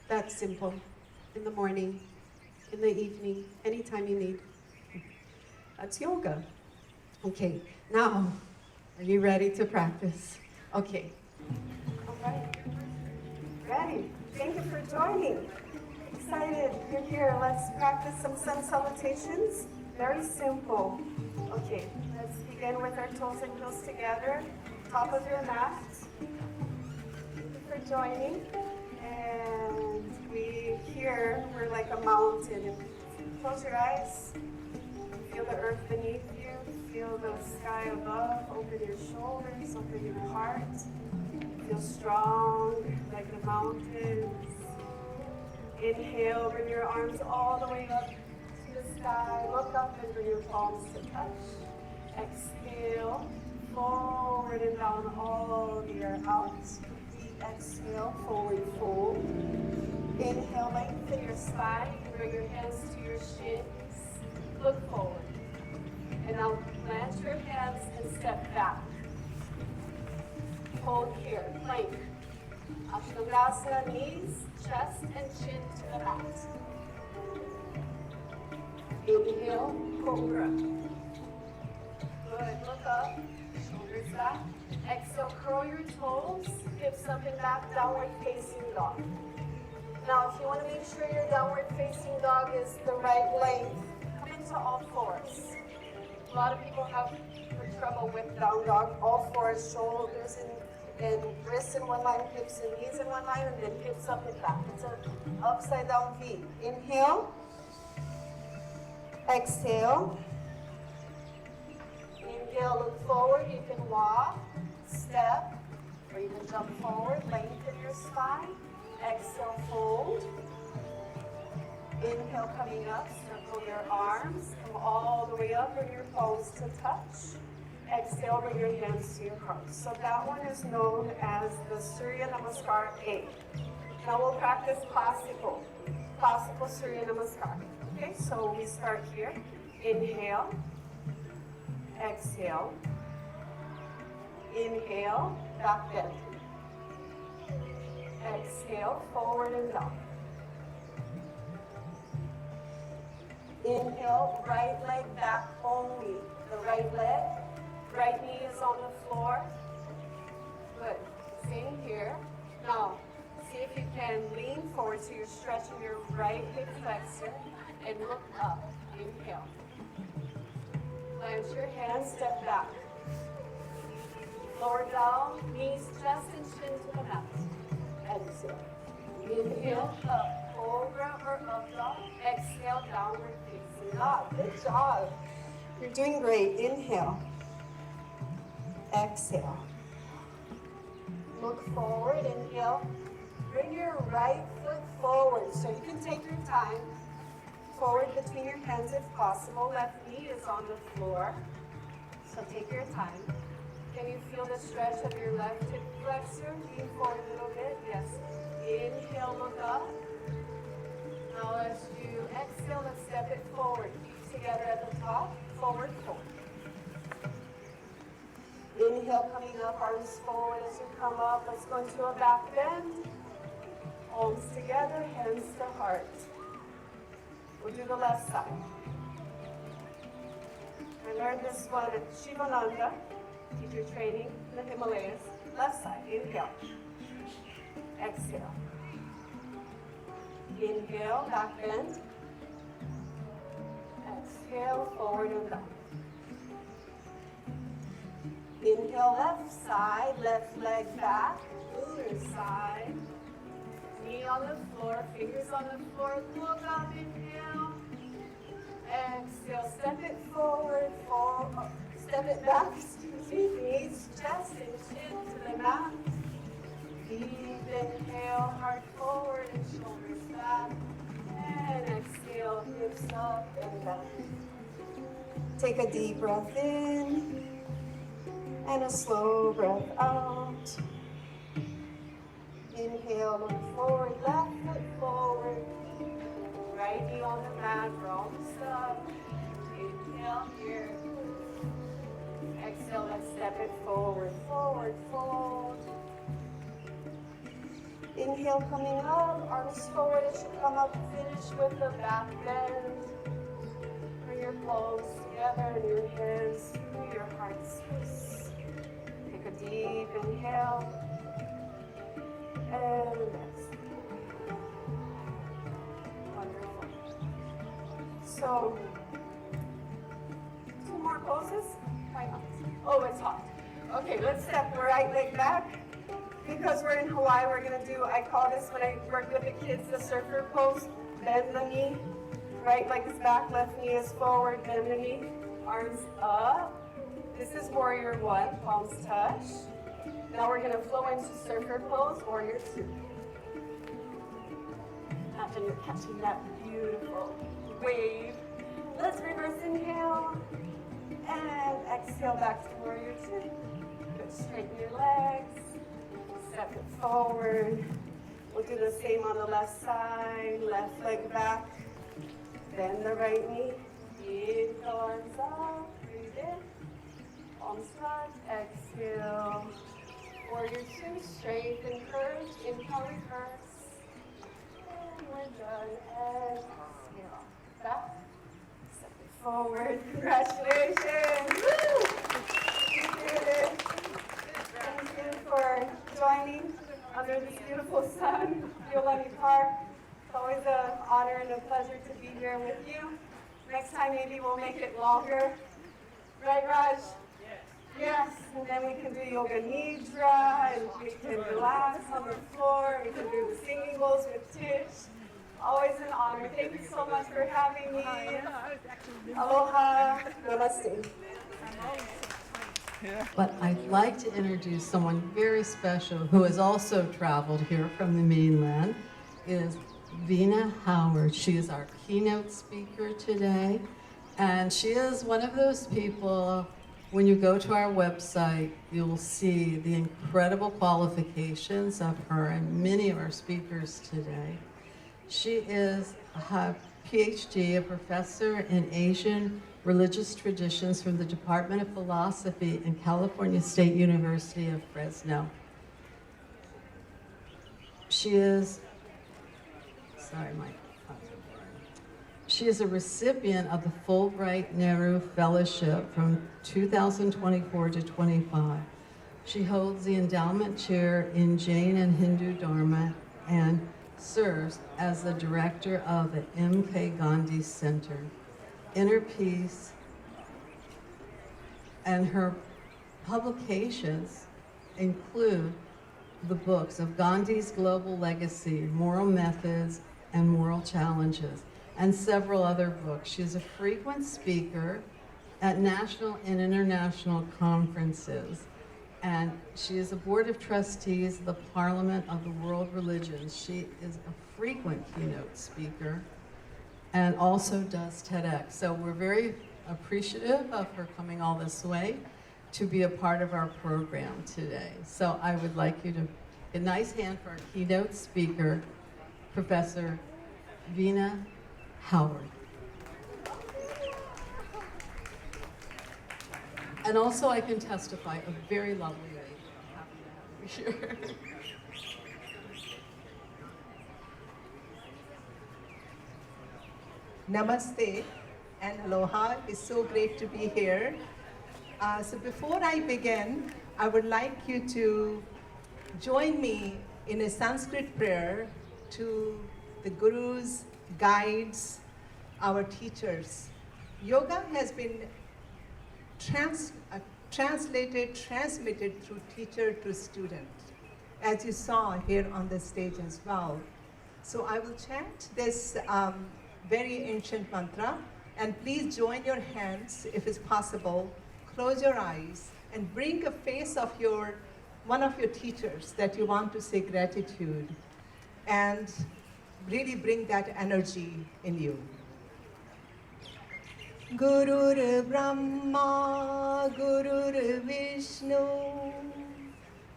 That's simple. In the morning, in the evening, anytime you need. That's yoga. Okay, now, are you ready to practice? Okay. All right. Ready? Thank you for joining. Excited you're here. Let's practice some sun salutations. Very simple. Okay, let's begin with our toes and heels together. Top of your mat. Thank you for joining. And we're like a mountain. Close your eyes. Feel the earth beneath you. Feel the sky above. Open your shoulders. Open your heart. Feel strong like the mountains. Inhale, bring your arms all the way up to the sky. Look up and bring your palms to touch. Exhale, forward and down all the air out. Deep exhale, forward fold. Inhale, lengthen your spine. Bring your hands to your shins. Look forward. And now plant your hands and step back. Hold here, plank. Ashtanga, knees, chest, and chin to the mat. Inhale, cobra. Good, look up, shoulders back. Exhale, curl your toes, hips up and back, downward facing dog. Now, if you want to make sure your downward facing dog is the right length, come into all fours. A lot of people have trouble with down dog, all fours, shoulders and wrists in one line, hips and knees in one line, and then hips up and back. It's an upside down V. Inhale. Exhale. Inhale, look forward. You can walk, step, or you can jump forward, lengthen your spine. Exhale, fold. Inhale, coming up, circle your arms. Come all the way up, bring your palms to touch. Exhale, bring your hands to your heart. So that one is known as the Surya Namaskar A. Now we'll practice classical Surya Namaskar. Okay, so we start here. Inhale, exhale, inhale, back bend. Exhale, forward and down. Inhale, right leg back only. The right leg. Right knee is on the floor. Good. Same here. Now, see if you can lean forward so you're stretching your right hip flexor and look up. Inhale. Plant your hands, step back. Lower down, knees, chest, and chin to the mat. Exhale. Inhale, up, cobra or up dog. Exhale, downward facing dog. Good job. You're doing great. Inhale. Exhale. Look forward, inhale. Bring your right foot forward, so you can take your time. Forward between your hands if possible. Left knee is on the floor, so take your time. Can you feel the stretch of your left hip flexor? Lean forward a little bit, yes. Inhale, look up. Now as you exhale, let's step it forward. Feet together at the top, forward, forward. Inhale, coming up, arms forward as you come up. Let's go into a back bend. Palms together, hands to heart. We'll do the left side. I learned this one at Shivananda, teacher training in the Himalayas. Left side, inhale. Exhale. Inhale, back bend. Exhale, forward and down. Inhale, left side, left leg back, other side. Knee on the floor, fingers on the floor, look up, inhale. Exhale, step it forward, step it back, excuse me, knees, chest, and chin to the mat. Deep inhale, heart forward and shoulders back. And exhale, hips up and down. Take a deep breath in. And a slow breath out. Inhale, look forward, left foot forward. Right knee on the mat, we're almost up. Inhale here. Exhale, let's step it forward, forward, fold. Inhale, coming up, arms forward as you come up, finish with the back bend. Bring your palms together and your hands to your heart space. Take a deep inhale and exhale. Wonderful. So, 2 more poses. Why not? Oh, it's hot. Okay, let's step the right leg back. because we're in Hawaii, we're gonna do, I call this when I work with the kids, the surfer pose. Bend the knee, right leg is back, left knee is forward, bend the knee, arms up. This is warrior one, palms touch. Now we're gonna flow into surfer pose, warrior two. Imagine you're catching that beautiful wave. Let's reverse inhale and exhale back to warrior two. Good, straighten your legs, step it forward. We'll do the same on the left side, left leg back, bend the right knee, big arms up, breathe in, palms touch, exhale. Warrior two, strength and courage, inhale, reverse. And we're done, exhale. Back, step it forward, congratulations. Woo! You did it. Thank you for joining under this beautiful sun, Yolani Park. It's always an honor and a pleasure to be here with you. Next time maybe we'll make it longer. Right, Raj? Yes, and then we can do yoga nidra, and we can relax on the floor. We can do the singing bowls with Tish. Always an honor. Thank you so much for having me. Aloha. Namaste. But I'd like to introduce someone very special who has also traveled here from the mainland, is Vina Howard. She is our keynote speaker today, and she is one of those people, when you go to our website, you'll see the incredible qualifications of her and many of our speakers today. She is a PhD, a professor in Asian religious traditions from the Department of Philosophy in California State University of Fresno. She is, she is a recipient of the Fulbright Nehru Fellowship from 2024 to 25. She holds the endowment chair in Jain and Hindu Dharma and serves as the director of the M.K. Gandhi Center. Inner Peace and her publications include the books of Gandhi's Global Legacy, Moral Methods, and Moral Challenges, and several other books. She is a frequent speaker at national and international conferences, and she is a board of trustees of the Parliament of the World Religions. She is a frequent keynote speaker and also does TEDx. So we're very appreciative of her coming all this way to be a part of our program today. So I would like you to, a nice hand for our keynote speaker, Professor Vina Howard. And also I can testify, a very lovely lady. I'm happy to have you here. Namaste and aloha. It's so great to be here. So before I begin, I would like you to join me in a Sanskrit prayer to the gurus, guides, our teachers. Yoga has been transmitted through teacher to student, as you saw here on the stage as well. So I will chant this very ancient mantra, and please join your hands if it's possible. Close your eyes and bring a face of one of your teachers that you want to say gratitude, and really bring that energy in you. Gurur Brahma, Gurur Vishnu,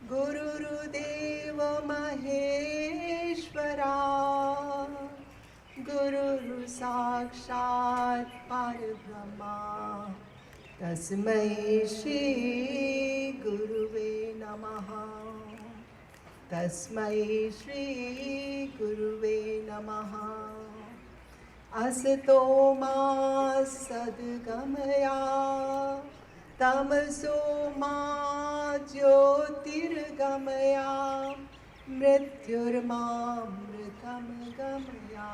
Gurur Deva Maheshwara, Guru Sakshat Parabrahma, Tasmai Shri Guruve Namaha, Tasmai Shri Guruve Namaha. Asato ma sadgamaya, tamaso ma jyotirgamaya, mrityurma mritam gamaya.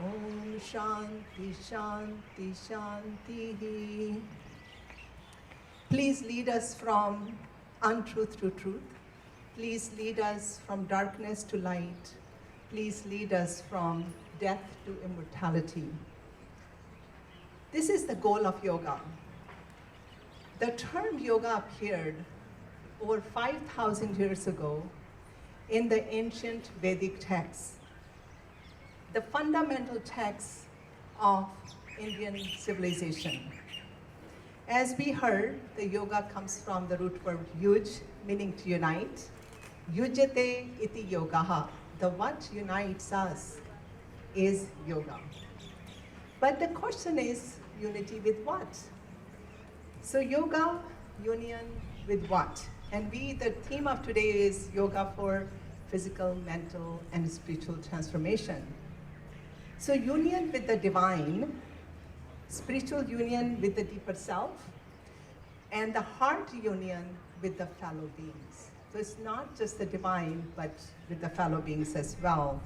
Om Shanti Shanti Shanti. Please lead us from untruth to truth. Please lead us from darkness to light. Please lead us from death to immortality. This is the goal of yoga. The term yoga appeared over 5,000 years ago in the ancient Vedic texts, the fundamental texts of Indian civilization. As we heard, the yoga comes from the root word yuj, meaning to unite. Yujate iti yogaha. The what unites us is yoga. But the question is, unity with what? So yoga, union with what? And the theme of today is yoga for physical, mental, and spiritual transformation. So union with the divine, spiritual union with the deeper self, and the heart union with the fellow beings. So it's not just the divine, but with the fellow beings as well.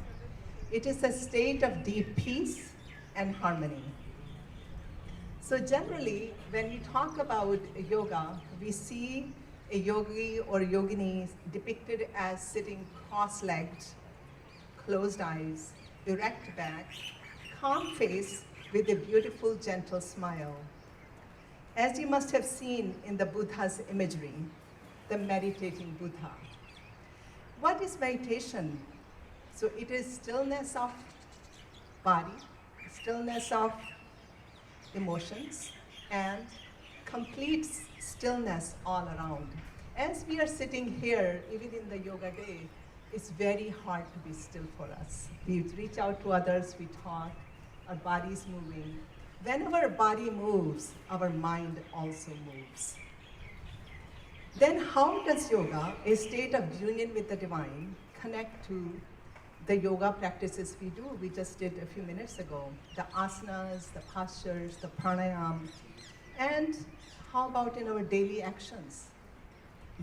It is a state of deep peace and harmony. So generally, when we talk about yoga, we see a yogi or yogini depicted as sitting cross-legged, closed eyes, erect back, calm face with a beautiful, gentle smile. As you must have seen in the Buddha's imagery, the meditating Buddha. What is meditation? So it is stillness of body, stillness of emotions, and complete stillness all around. As we are sitting here, even in the yoga day, it's very hard to be still for us. We reach out to others, we talk, our body's moving. Whenever our body moves, our mind also moves. Then how does yoga, a state of union with the divine, connect to the yoga practices we do? We just did a few minutes ago. The asanas, the postures, the pranayam. And how about in our daily actions,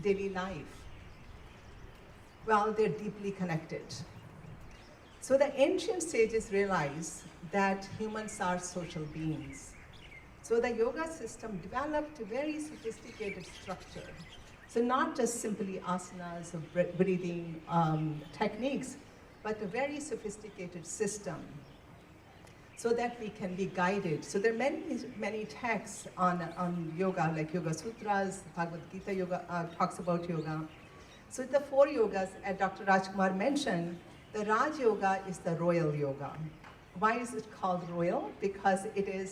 daily life? Well, they're deeply connected. So the ancient sages realized that humans are social beings. So the yoga system developed a very sophisticated structure. So not just simply asanas or breathing techniques, but a very sophisticated system so that we can be guided. So there are many texts on yoga, like Yoga Sutras, Bhagavad Gita yoga talks about yoga. So the 4 yogas, as Dr. Rajkumar mentioned, the Raj Yoga is the royal yoga. Why is it called royal? Because it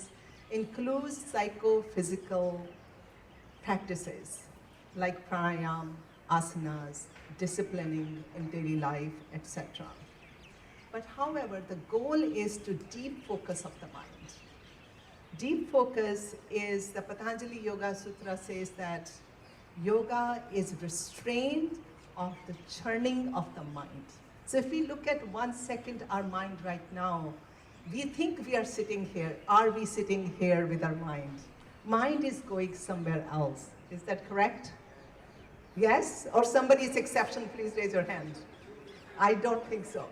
includes psychophysical practices like pranayam, asanas, disciplining in daily life, etc. But however, the goal is to deep focus of the mind. Deep focus is, the Patanjali Yoga Sutra says that yoga is restraint of the churning of the mind. So if we look at 1 second our mind right now, we think we are sitting here. Are we sitting here with our mind? Mind is going somewhere else. Is that correct? Yes? Or somebody's exception, please raise your hand. I don't think so.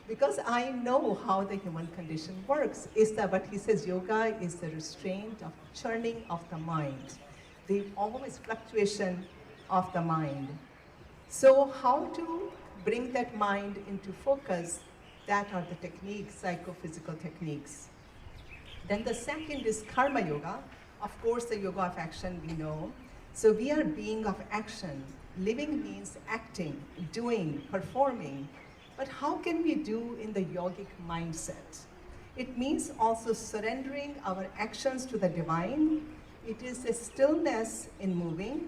Because I know how the human condition works. But he says yoga is the restraint of churning of the mind. The always fluctuation of the mind. So how to bring that mind into focus? That are the techniques, psychophysical techniques. Then the second is karma yoga. Of course, the yoga of action we know. So we are being of action. Living means acting, doing, performing. But how can we do in the yogic mindset? It means also surrendering our actions to the divine. It is a stillness in moving,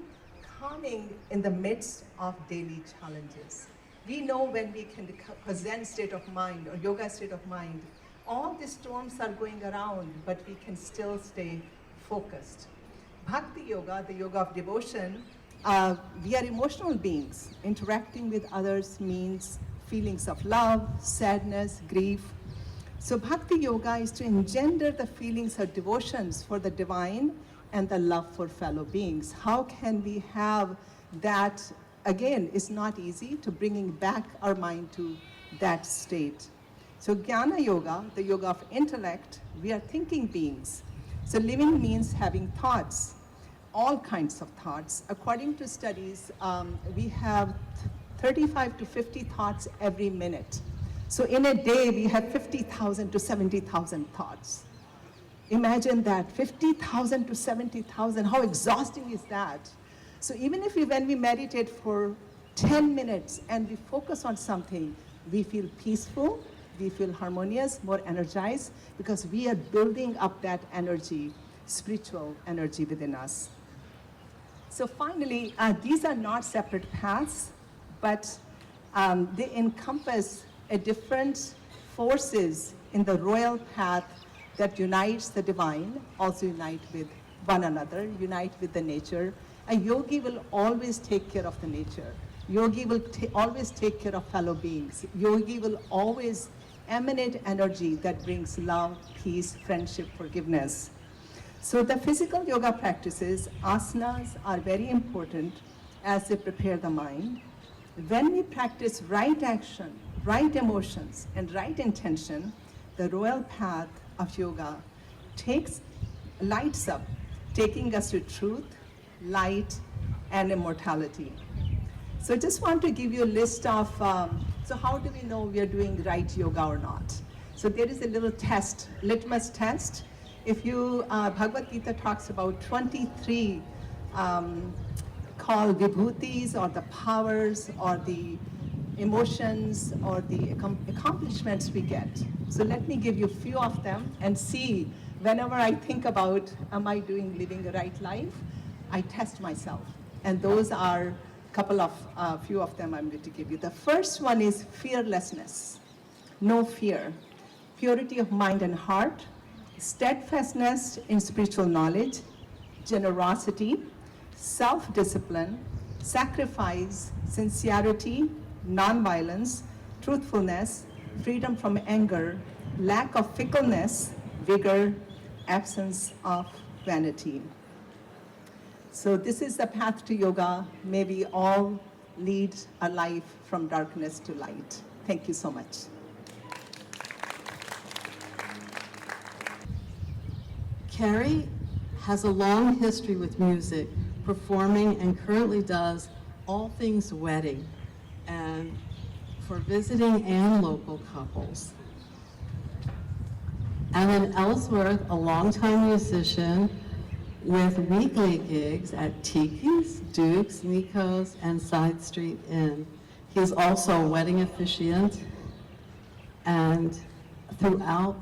calming in the midst of daily challenges. We know when we can a Zen state of mind or yoga state of mind, all the storms are going around, but we can still stay focused. Bhakti yoga, the yoga of devotion, we are emotional beings. Interacting with others means feelings of love, sadness, grief. So bhakti yoga is to engender the feelings of devotions for the divine and the love for fellow beings. How can we have that? Again, it's not easy to bringing back our mind to that state. So Jnana Yoga, the yoga of intellect, we are thinking beings. So living means having thoughts. all kinds of thoughts. According to studies, we have 35 to 50 thoughts every minute. So in a day, we have 50,000 to 70,000 thoughts. Imagine that, 50,000 to 70,000, how exhausting is that? So even if when we meditate for 10 minutes and we focus on something, we feel peaceful, we feel harmonious, more energized, because we are building up that energy, spiritual energy within us. So finally, these are not separate paths, but they encompass a different forces in the royal path that unites the divine, also unite with one another, unite with the nature. A yogi will always take care of the nature. Yogi will always take care of fellow beings. Yogi will always emanate energy that brings love, peace, friendship, forgiveness. So the physical yoga practices, asanas, are very important as they prepare the mind. When we practice right action, right emotions, and right intention, the royal path of yoga lights up, taking us to truth, light, and immortality. So just want to give you a list of, so how do we know we are doing right yoga or not? So there is a little test, litmus test. If you, Bhagavad Gita talks about 23 called vibhutis, or the powers, or the emotions, or the accomplishments we get. So let me give you a few of them and see, whenever I think about, am I living a right life? I test myself. And those are few of them I'm going to give you. The first one is fearlessness, no fear, purity of mind and heart, steadfastness in spiritual knowledge, generosity, self-discipline, sacrifice, sincerity, non-violence, truthfulness, freedom from anger, lack of fickleness, vigor, absence of vanity. So this is the path to yoga. May we all lead a life from darkness to light. Thank you so much. Carrie has a long history with music, performing, and currently does all things wedding and for visiting and local couples. Alan Ellsworth, a longtime musician with weekly gigs at Tiki's, Duke's, Nico's, and Side Street Inn. He's also a wedding officiant and throughout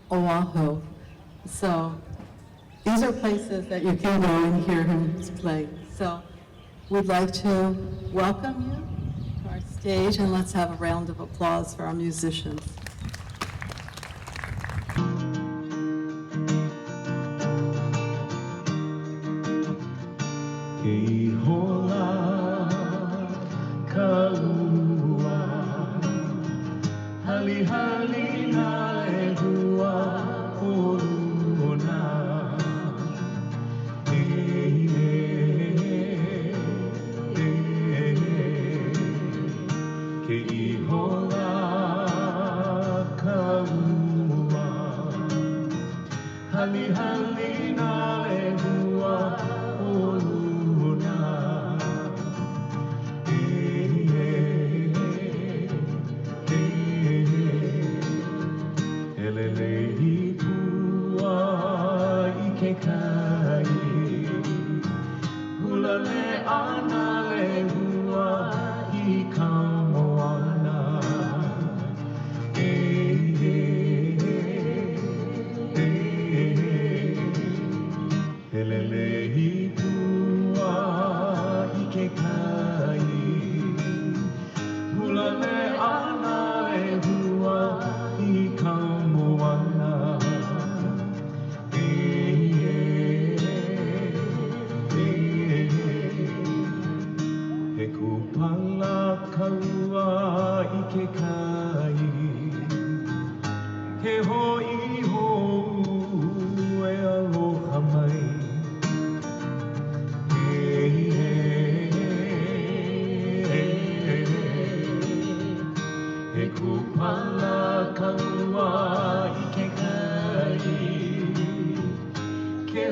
Oahu. So these are places that you can go and hear him play. So we'd like to welcome you to our stage, and let's have a round of applause for our musicians. Ke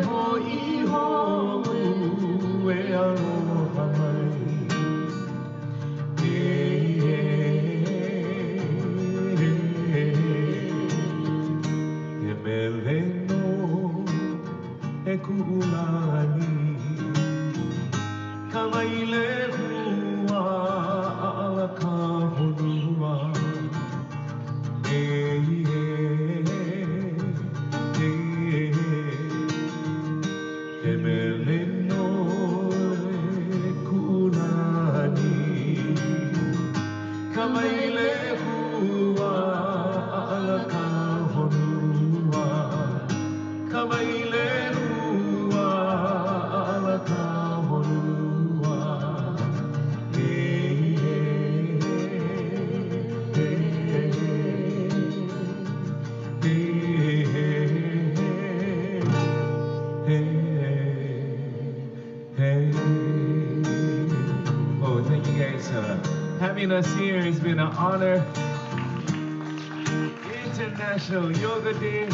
hoi ho Oh, thank you guys having us here. It's been an honor. International Yoga Day.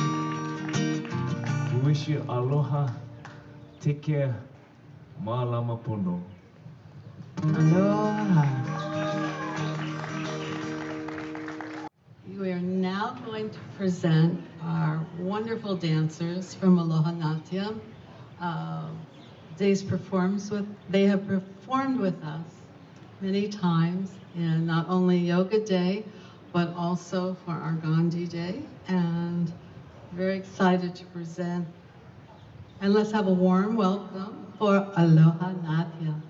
We wish you aloha. Take care. Malama pono. Aloha. We are now going to present our wonderful dancers from Aloha Natyam. They have performed with us many times in not only Yoga Day, but also for our Gandhi Day, and very excited to present. And let's have a warm welcome for Aloha Natyam.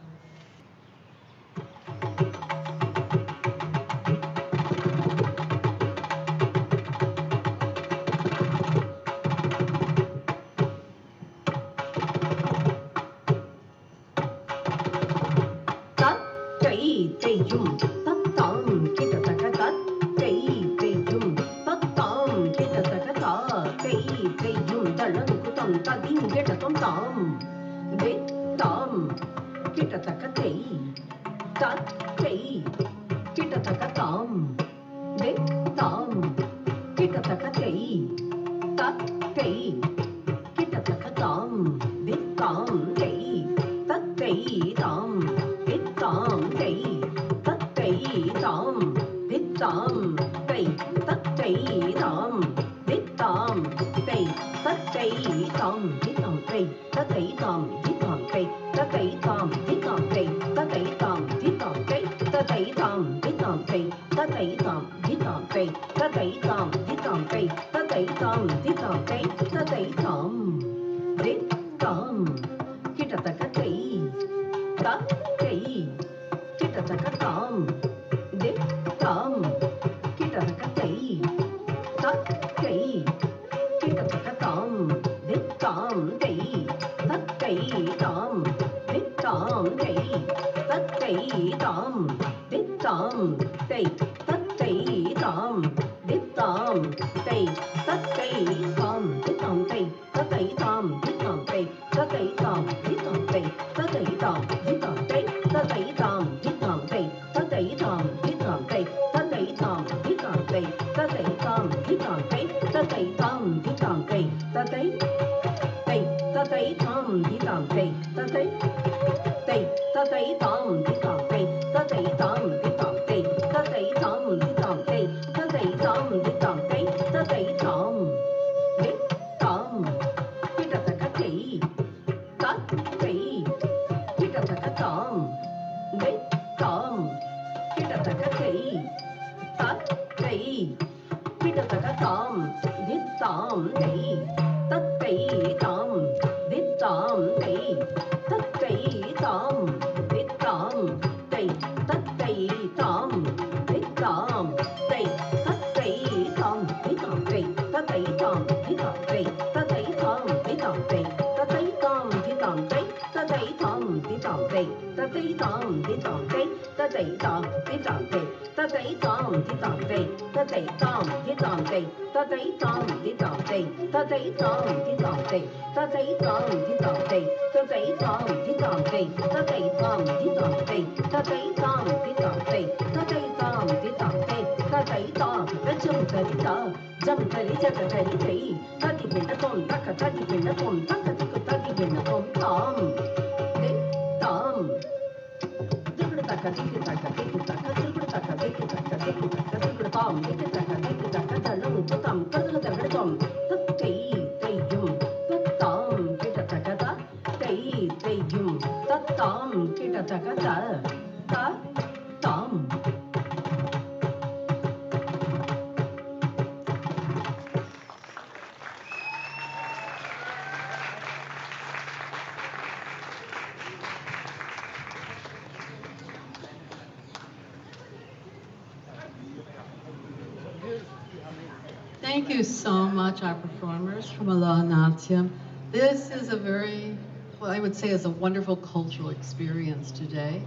Thank you so much, our performers from Aloha Natyam. This is a very, what I would say is a wonderful cultural experience today.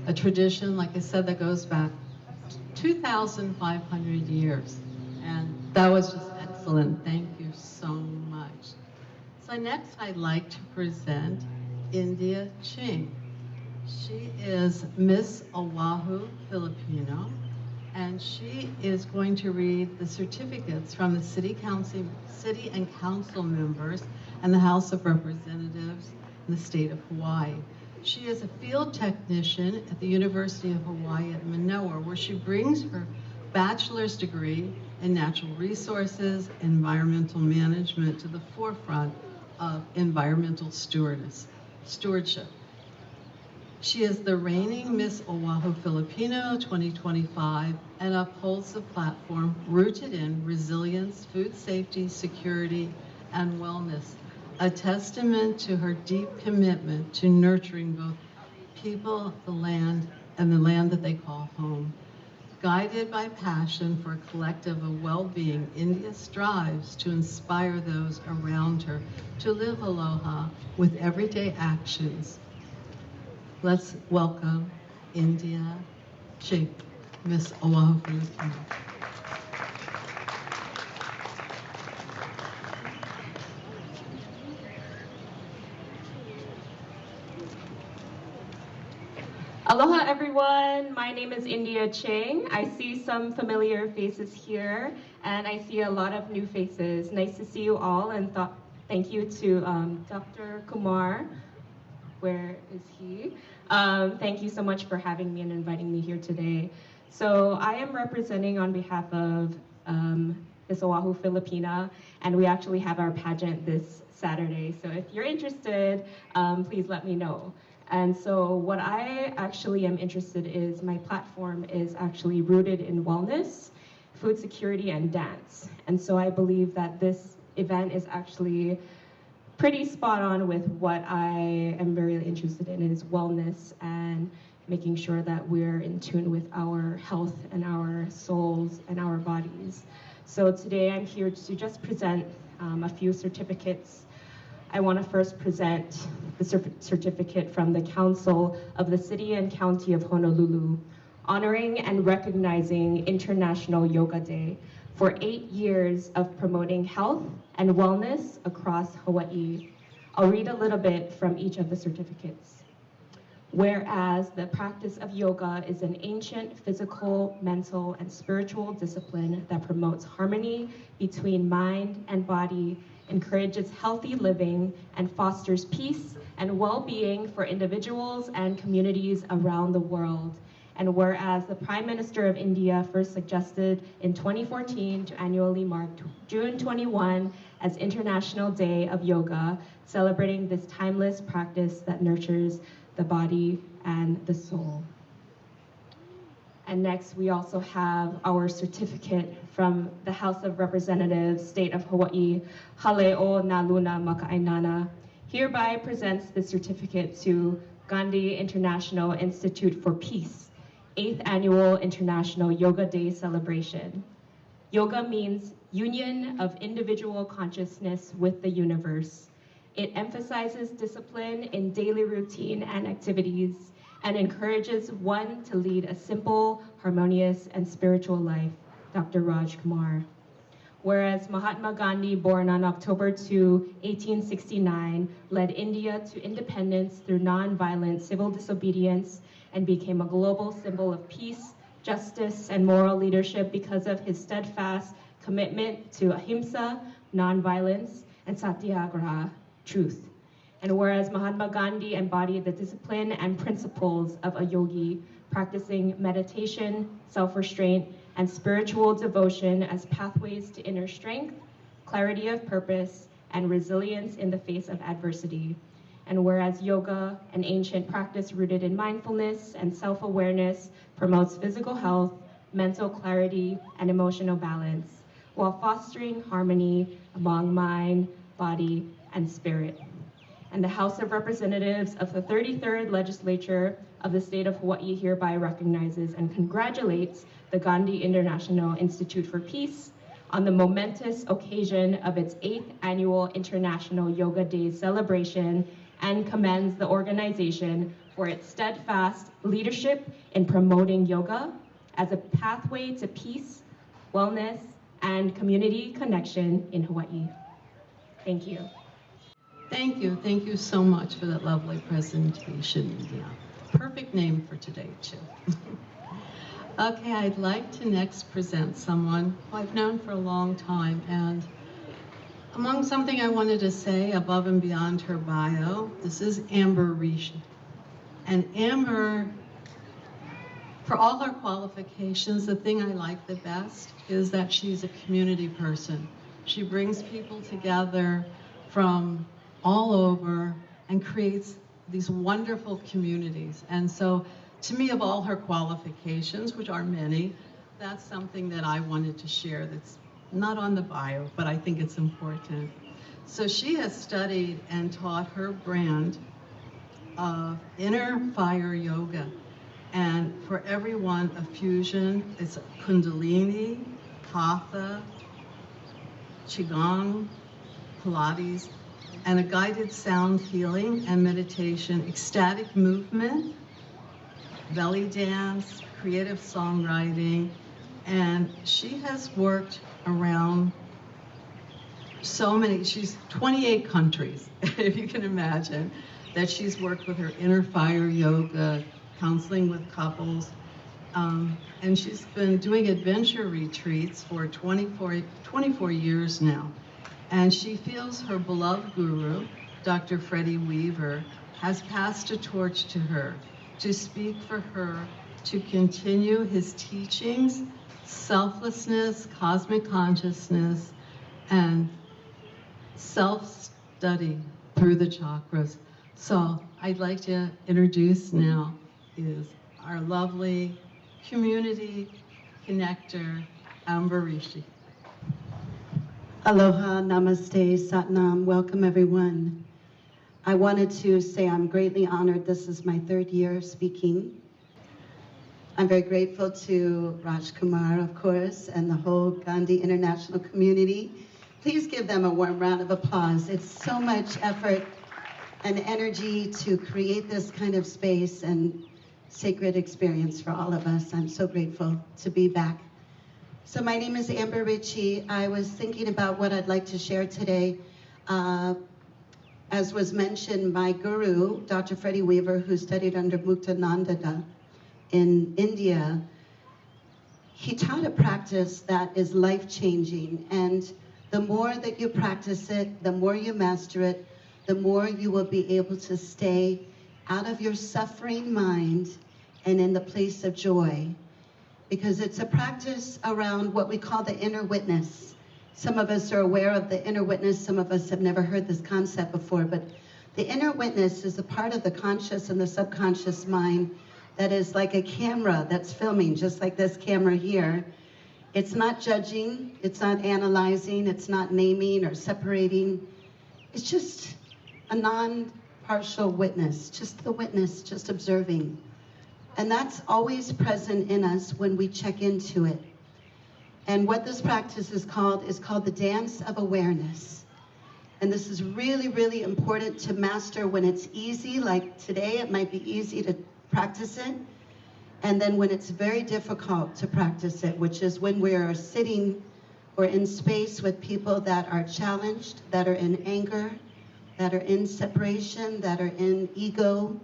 A tradition, like I said, that goes back 2,500 years. And that was just excellent. Thank you so much. So next I'd like to present India Ching. She is Miss Oahu Filipino, and she is going to read the certificates from the city and council members and the House of Representatives in the state of Hawaii. She is a field technician at the University of Hawaii at Manoa, where she brings her bachelor's degree in natural resources, environmental management to the forefront of environmental stewardship. She is the reigning Miss Oahu Filipino 2025 and upholds the platform rooted in resilience, food safety, security, and wellness, a testament to her deep commitment to nurturing both people, the land, and the land that they call home. Guided by passion for a collective of well-being, India strives to inspire those around her to live aloha with everyday actions. Let's welcome India Ching, Miss Oahu Filipino. Aloha everyone, my name is India Ching. I see some familiar faces here and I see a lot of new faces. Nice to see you all, and thank you to Dr. Kumar. Where is he? Thank you so much for having me and inviting me here today. So I am representing on behalf of Miss Oahu Filipina, and we actually have our pageant this Saturday. So if you're interested, please let me know. And so what I actually am interested is, my platform is actually rooted in wellness, food security, and dance. And so I believe that this event is actually pretty spot on with what I am very interested in, is wellness and making sure that we're in tune with our health and our souls and our bodies. So today I'm here to just present a few certificates. I want to first present the certificate from the Council of the City and County of Honolulu, honoring and recognizing International Yoga Day for 8 years of promoting health and wellness across Hawaii. I'll read a little bit from each of the certificates. Whereas the practice of yoga is an ancient physical, mental, and spiritual discipline that promotes harmony between mind and body, encourages healthy living, and fosters peace and well-being for individuals and communities around the world. And whereas the Prime Minister of India first suggested in 2014 to annually mark June 21 as International Day of Yoga, celebrating this timeless practice that nurtures the body and the soul. And next, we also have our certificate from the House of Representatives, State of Hawaii, Haleo na Luna Maka'ainana, hereby presents the certificate to Gandhi International Institute for Peace, 8th Annual International Yoga Day Celebration. Yoga means union of individual consciousness with the universe. It emphasizes discipline in daily routine and activities and encourages one to lead a simple, harmonious, and spiritual life. Dr. Raj Kumar. Whereas Mahatma Gandhi, born on October 2, 1869, led India to independence through non-violent civil disobedience and became a global symbol of peace, justice, and moral leadership because of his steadfast commitment to ahimsa, non-violence, and satyagraha, truth. And whereas Mahatma Gandhi embodied the discipline and principles of a yogi, practicing meditation, self-restraint, and spiritual devotion as pathways to inner strength, clarity of purpose, and resilience in the face of adversity. And whereas yoga, an ancient practice rooted in mindfulness and self-awareness, promotes physical health, mental clarity, and emotional balance, while fostering harmony among mind, body, and spirit. And the House of Representatives of the 33rd Legislature of the State of Hawaii hereby recognizes and congratulates the Gandhi International Institute for Peace on the momentous occasion of its 8th Annual International Yoga Day celebration, and commends the organization for its steadfast leadership in promoting yoga as a pathway to peace, wellness, and community connection in Hawaii. Thank you. Thank you so much for that lovely presentation. Yeah, perfect name for today, too. Okay, I'd like to next present someone who I've known for a long time, and among something I wanted to say above and beyond her bio, this is Amber Rishi. And Amber, for all her qualifications, the thing I like the best is that she's a community person. She brings people together from all over and creates these wonderful communities. And so, to me, of all her qualifications, which are many, that's something that I wanted to share that's not on the bio, but I think it's important. So she has studied and taught her brand of inner fire yoga. And for everyone, a fusion, it's Kundalini, Hatha, Qigong, Pilates, and a guided sound healing and meditation, ecstatic movement, belly dance, creative songwriting, and she has worked around so many, she's 28 countries, if you can imagine, that she's worked with her inner fire yoga, counseling with couples, and she's been doing adventure retreats for 24 years now. And she feels her beloved guru, Dr. Freddie Weaver, has passed a torch to her to speak for her, to continue his teachings, selflessness, cosmic consciousness, and self-study through the chakras. So I'd like to introduce now is our lovely community connector, Amber Rishi. Aloha, namaste, satnam. Welcome, everyone. I wanted to say I'm greatly honored. This is my 3rd year speaking. I'm very grateful to Raj Kumar, of course, and the whole Gandhi International community. Please give them a warm round of applause. It's so much effort and energy to create this kind of space and sacred experience for all of us. I'm so grateful to be back. So my name is Amber Rishi. I was thinking about what I'd like to share today. As was mentioned, my guru, Dr. Freddie Weaver, who studied under Muktananda in India, he taught a practice that is life-changing. And the more that you practice it, the more you master it, the more you will be able to stay out of your suffering mind and in the place of joy. Because it's a practice around what we call the inner witness. Some of us are aware of the inner witness, some of us have never heard this concept before, but the inner witness is a part of the conscious and the subconscious mind that is like a camera that's filming, just like this camera here. It's not judging, it's not analyzing, it's not naming or separating. It's just a non-partial witness, just the witness, just observing. And that's always present in us when we check into it. And what this practice is called the dance of awareness. And this is really, really important to master when it's easy, like today it might be easy to practice it. And then when it's very difficult to practice it, which is when we are sitting or in space with people that are challenged, that are in anger, that are in separation, that are in ego.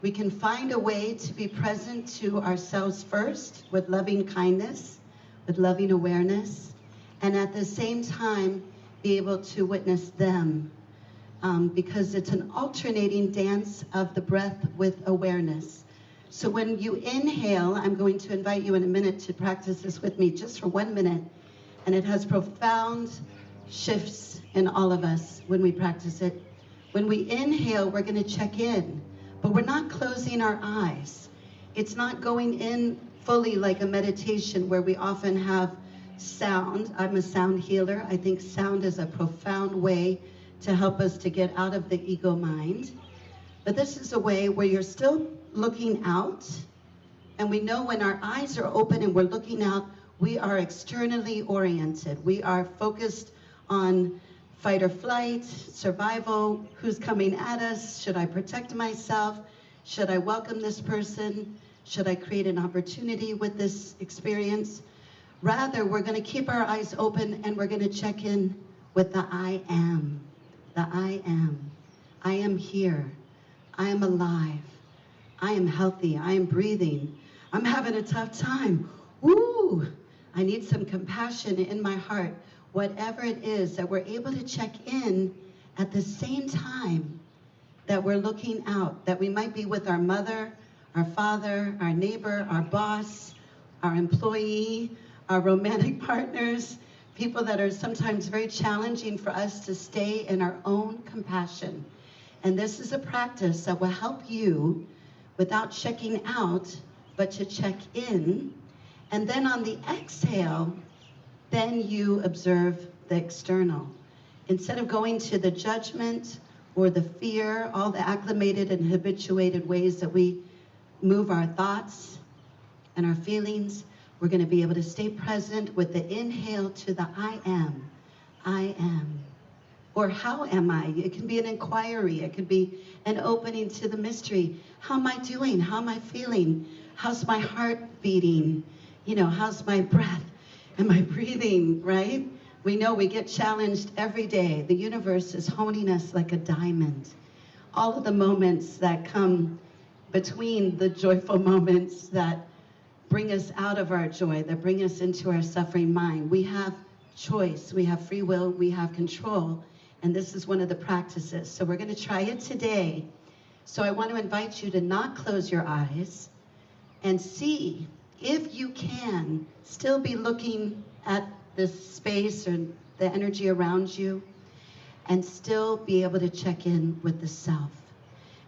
We can find a way to be present to ourselves first with loving kindness, with loving awareness, and at the same time be able to witness them because it's an alternating dance of the breath with awareness. So when you inhale, I'm going to invite you in a minute to practice this with me just for 1 minute. And it has profound shifts in all of us when we practice it. When we inhale, we're going to check in, but we're not closing our eyes. It's not going in fully like a meditation where we often have sound. I'm a sound healer. I think sound is a profound way to help us to get out of the ego mind. But this is a way where you're still looking out, and we know when our eyes are open and we're looking out, we are externally oriented. We are focused on fight or flight, survival, who's coming at us, should I protect myself, should I welcome this person, should I create an opportunity with this experience? Rather, we're going to keep our eyes open and we're going to check in with the I am. The I am. I am here. I am alive. I am healthy. I am breathing. I'm having a tough time. Woo! I need some compassion in my heart. Whatever it is, that we're able to check in at the same time that we're looking out, that we might be with our mother, our father, our neighbor, our boss, our employee, our romantic partners, people that are sometimes very challenging for us to stay in our own compassion. And this is a practice that will help you without checking out, but to check in. And then on the exhale, then you observe the external. Instead of going to the judgment or the fear, all the acclimated and habituated ways that we move our thoughts and our feelings, we're going to be able to stay present with the inhale to the I am. I am. Or how am I? It can be an inquiry. It could be an opening to the mystery. How am I doing? How am I feeling? How's my heart beating? You know, how's my breath? Am I breathing, right? We know we get challenged every day. The universe is honing us like a diamond. All of the moments that come between the joyful moments that bring us out of our joy, that bring us into our suffering mind. We have choice, we have free will, we have control, and this is one of the practices. So we're going to try it today. So I want to invite you to not close your eyes and see if you can still be looking at this space or the energy around you and still be able to check in with the self.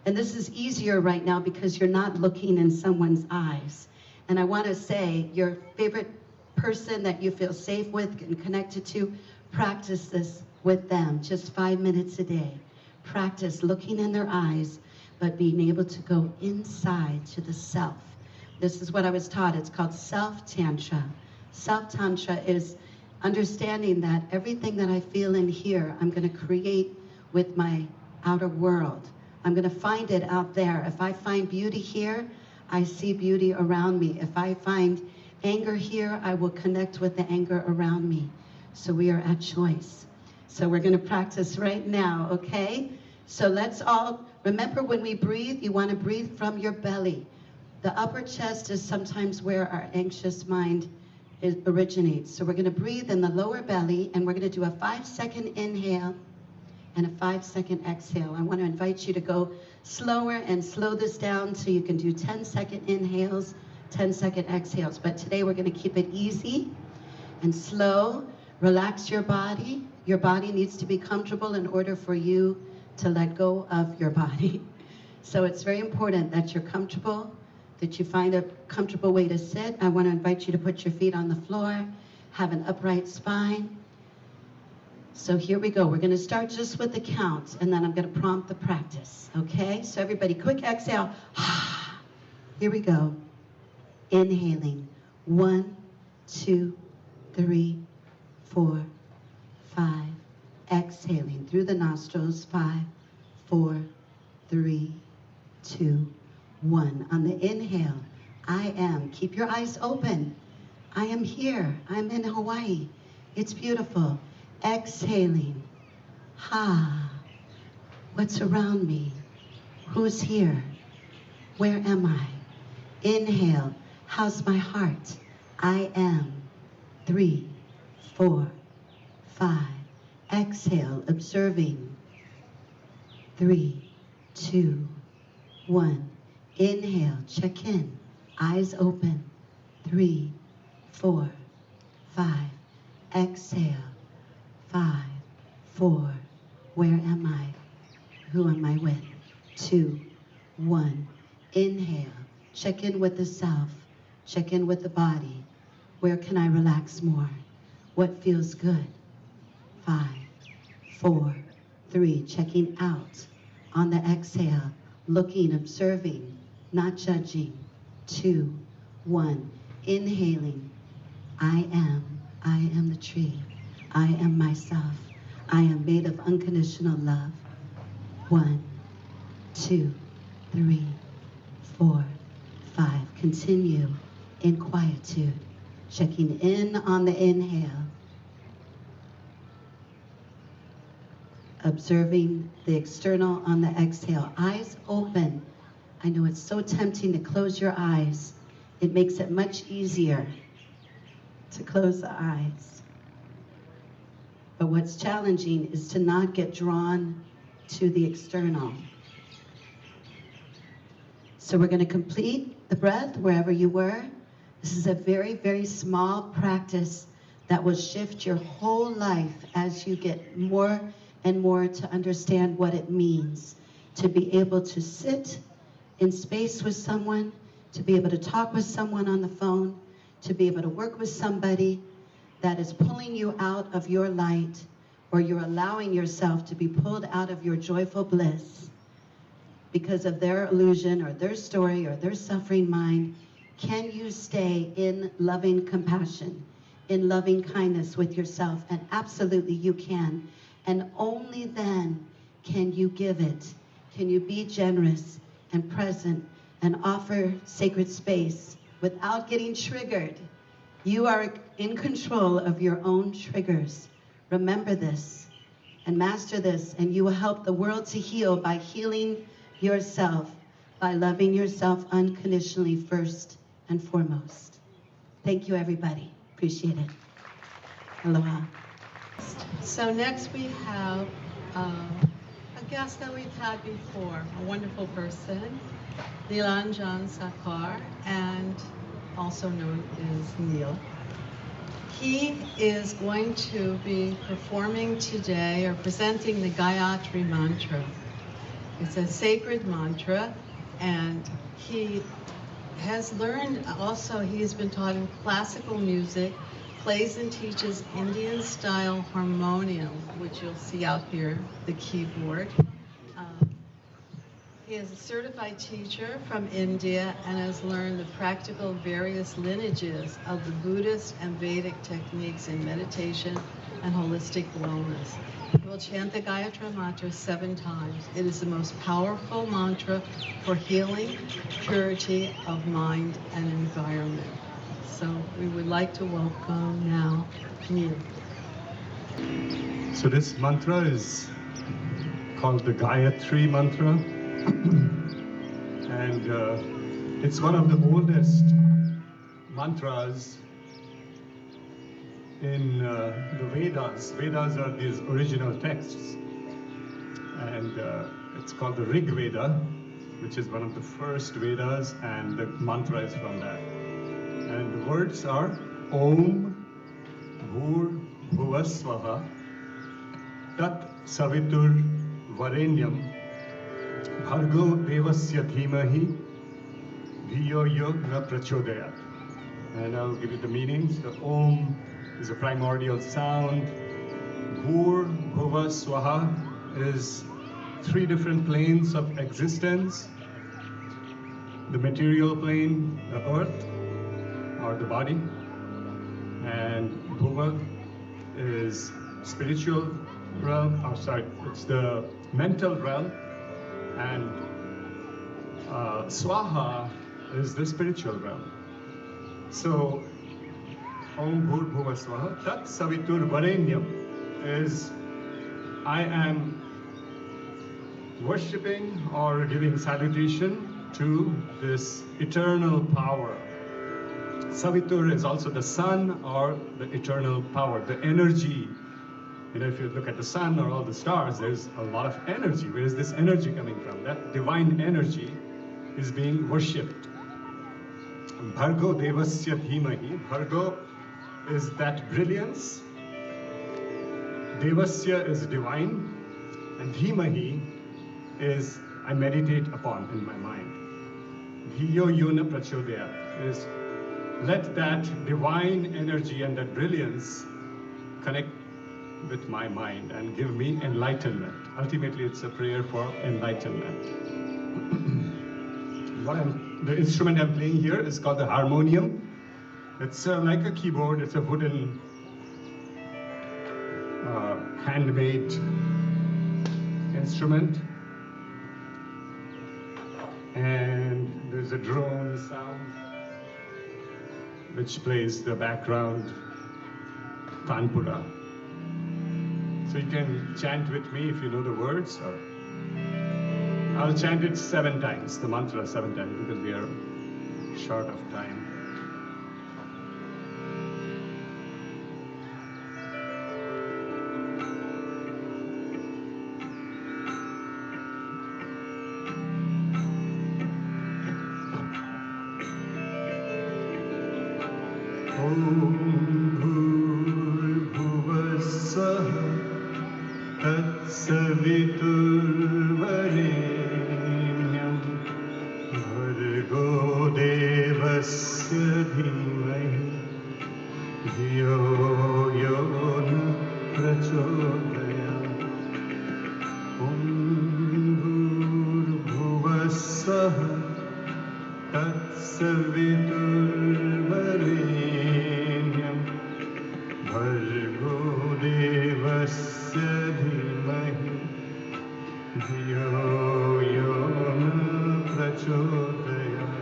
And this is easier right now because you're not looking in someone's eyes. And I want to say, your favorite person that you feel safe with and connected to, practice this with them, just 5 minutes a day. Practice looking in their eyes, but being able to go inside to the self. This is what I was taught. It's called self-tantra. Self-tantra is understanding that everything that I feel in here, I'm going to create with my outer world. I'm going to find it out there. If I find beauty here, I see beauty around me. If I find anger here, I will connect with the anger around me. So we are at choice. So we're going to practice right now, okay? So let's all, remember when we breathe, you want to breathe from your belly. The upper chest is sometimes where our anxious mind originates. So we're going to breathe in the lower belly, and we're going to do a 5-second inhale and a 5-second exhale. I want to invite you to go slower and slow this down so you can do 10-second inhales, 10-second exhales. But today we're going to keep it easy and slow. Relax your body. Your body needs to be comfortable in order for you to let go of your body. So it's very important that you're comfortable, that you find a comfortable way to sit. I want to invite you to put your feet on the floor, have an upright spine. So here we go. We're going to start just with the count, and then I'm going to prompt the practice, okay? So everybody, quick exhale. Here we go. Inhaling. 1, 2, 3, 4, 5. Exhaling through the nostrils. 5, 4, 3, 2, 1. On the inhale, I am. Keep your eyes open. I am here. I'm in Hawaii. It's beautiful. Exhaling. What's around me? Who's here? Where am I? Inhale. How's my heart? I am. 3, 4, 5. Exhale, observing. 3, 2, 1. Inhale, check in, eyes open. 3, 4, 5. Exhale, 5, 4. Where am I? Who am I with? 2, 1. Inhale, check in with the self, check in with the body. Where can I relax more? What feels good? 5, 4, 3. Checking out on the exhale, looking, observing, not judging. 2, 1. Inhaling, I am the tree. I am myself. I am made of unconditional love. 1, 2, 3, 4, 5. Continue in quietude. Checking in on the inhale. Observing the external on the exhale. Eyes open. I know it's so tempting to close your eyes. It makes it much easier to close the eyes. But what's challenging is to not get drawn to the external. So we're going to complete the breath wherever you were. This is a very, very small practice that will shift your whole life as you get more and more to understand what it means to be able to sit in space with someone, to be able to talk with someone on the phone, to be able to work with somebody that is pulling you out of your light, or you're allowing yourself to be pulled out of your joyful bliss because of their illusion or their story or their suffering mind. Can you stay in loving compassion, in loving kindness with yourself? And absolutely you can. And only then can you give it. Can you be generous and present and offer sacred space without getting triggered? You are in control of your own triggers. Remember this and master this, and you will help the world to heal by healing yourself, by loving yourself unconditionally first and foremost. Thank you, everybody. Appreciate it. Aloha. So next we have a guest that we've had before, a wonderful person, Nilanjan Sakar, and also known as Neil. He is going to be performing today or presenting the Gayatri Mantra. It's a sacred mantra, and he has learned also, he's been taught in classical music, plays and teaches Indian-style harmonium, which you'll see out here, the keyboard. He is a certified teacher from India and has learned the practical various lineages of the Buddhist and Vedic techniques in meditation and holistic wellness. He will chant the Gayatri Mantra 7 times. It is the most powerful mantra for healing, purity of mind and environment. So we would like to welcome now Neil. So this mantra is called the Gayatri Mantra. And it's one of the oldest mantras in the Vedas. Vedas are these original texts. And it's called the Rig Veda, which is one of the first Vedas, and the mantra is from that. And the words are Om Bhur Bhuvasvaha Tat Savitur Varenyam Bhargo Devasya Dhimahi Dhiyo Yo Na Prachodayat. And I'll give you the meanings. The Om is a primordial sound. Bhur Bhuva Swaha is 3 different planes of existence. The material plane, the earth, or the body. And Bhuva is spiritual realm, it's the mental realm. And Swaha is the spiritual realm. So, Om Bhur Bhuva Swaha Tat Savitur Varenyam is I am worshipping or giving salutation to this eternal power. Savitur is also the sun or the eternal power, the energy. You know, if you look at the sun or all the stars, there's a lot of energy. Where is this energy coming from? That divine energy is being worshipped. Bhargo Devasya Dhimahi. Bhargo is that brilliance. Devasya is divine. And Dhimahi is I meditate upon in my mind. Dhiyo Yuna Prachodaya is let that divine energy and that brilliance connect with my mind and give me enlightenment. Ultimately, it's a prayer for enlightenment. The instrument I'm playing here is called the harmonium. It's like a keyboard. It's a wooden, handmade instrument. And there's a drone sound which plays the background tanpura. So you can chant with me if you know the words. Or I'll chant it 7 times, the mantra 7 times, because we are short of time. Saviturvarenyam Bhargo Devasya Dhimahi Dhiyo Yona Prachodayam Om Bhuvasvah Tatsaviturvarenyam Bhargo Devasya Dhimahi Dhiyo Yona Prachodayam.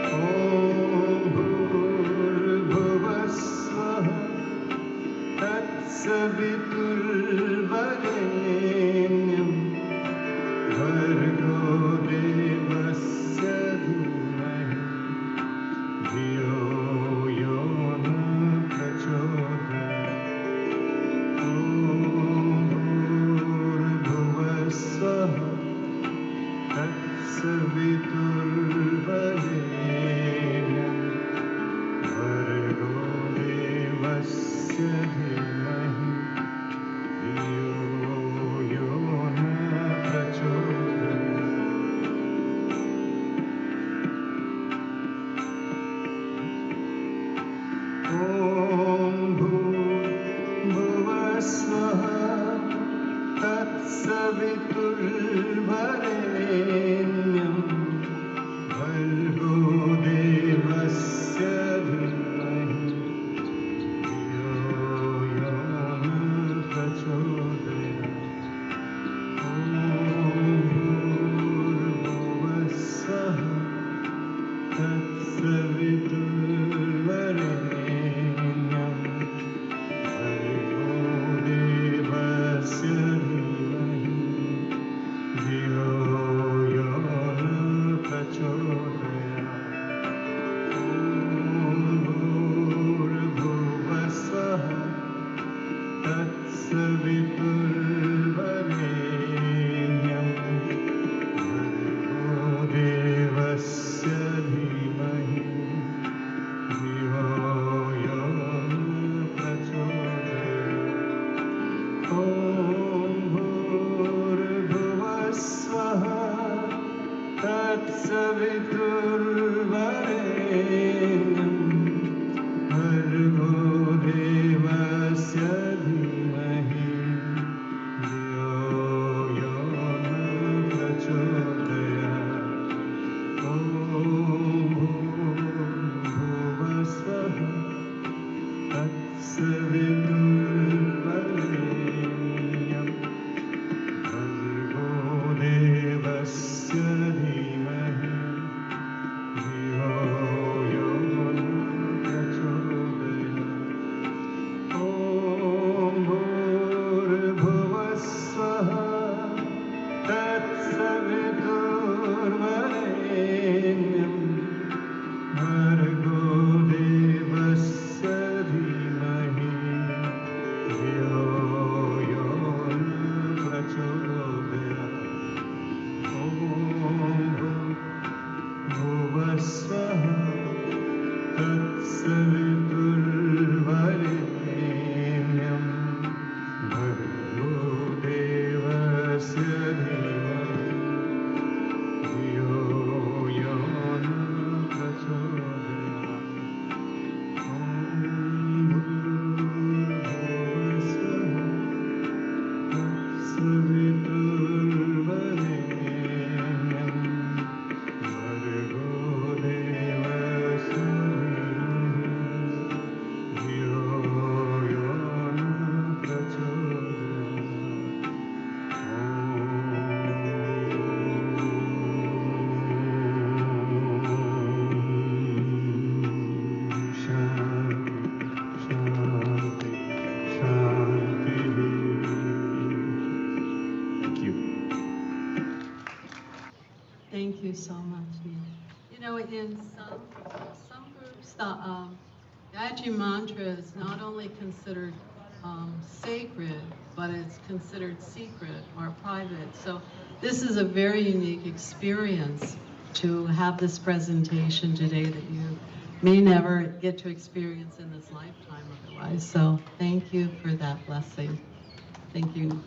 Om Bhurvasvah Tatsaviturvarenyam Bhargo Devasya Dhimahi Dhiyo Yona Prachodayam. Om Bhurvasvah Tatsaviturvarenyam Bhargo Devasya Dhimahi Dhiyo Yona Prachodayam. Om Bhuvasvah Tatsaviturvarenyam Bhargo Devasya Dhimahi Dhiyo Yona Prachodayam. Om Bhurvasvah Tatsaviturvarenyam Bhargo Devasya Dhimahi Dhiyo Yona Prachodayam. Om Bhurvasvah Tatsaviturvarenyam Bhargo Devasya Dhimahi Dhiyo Yona Prachodayam. Om Bhurvasvah Tatsaviturvarenyam Bhargo Devasya Dhimahi Dhiyo so much, Neil. You know, in some groups, the Gayatri mantra is not only considered sacred, but it's considered secret or private. So this is a very unique experience to have this presentation today that you may never get to experience in this lifetime otherwise. So thank you for that blessing. Thank you.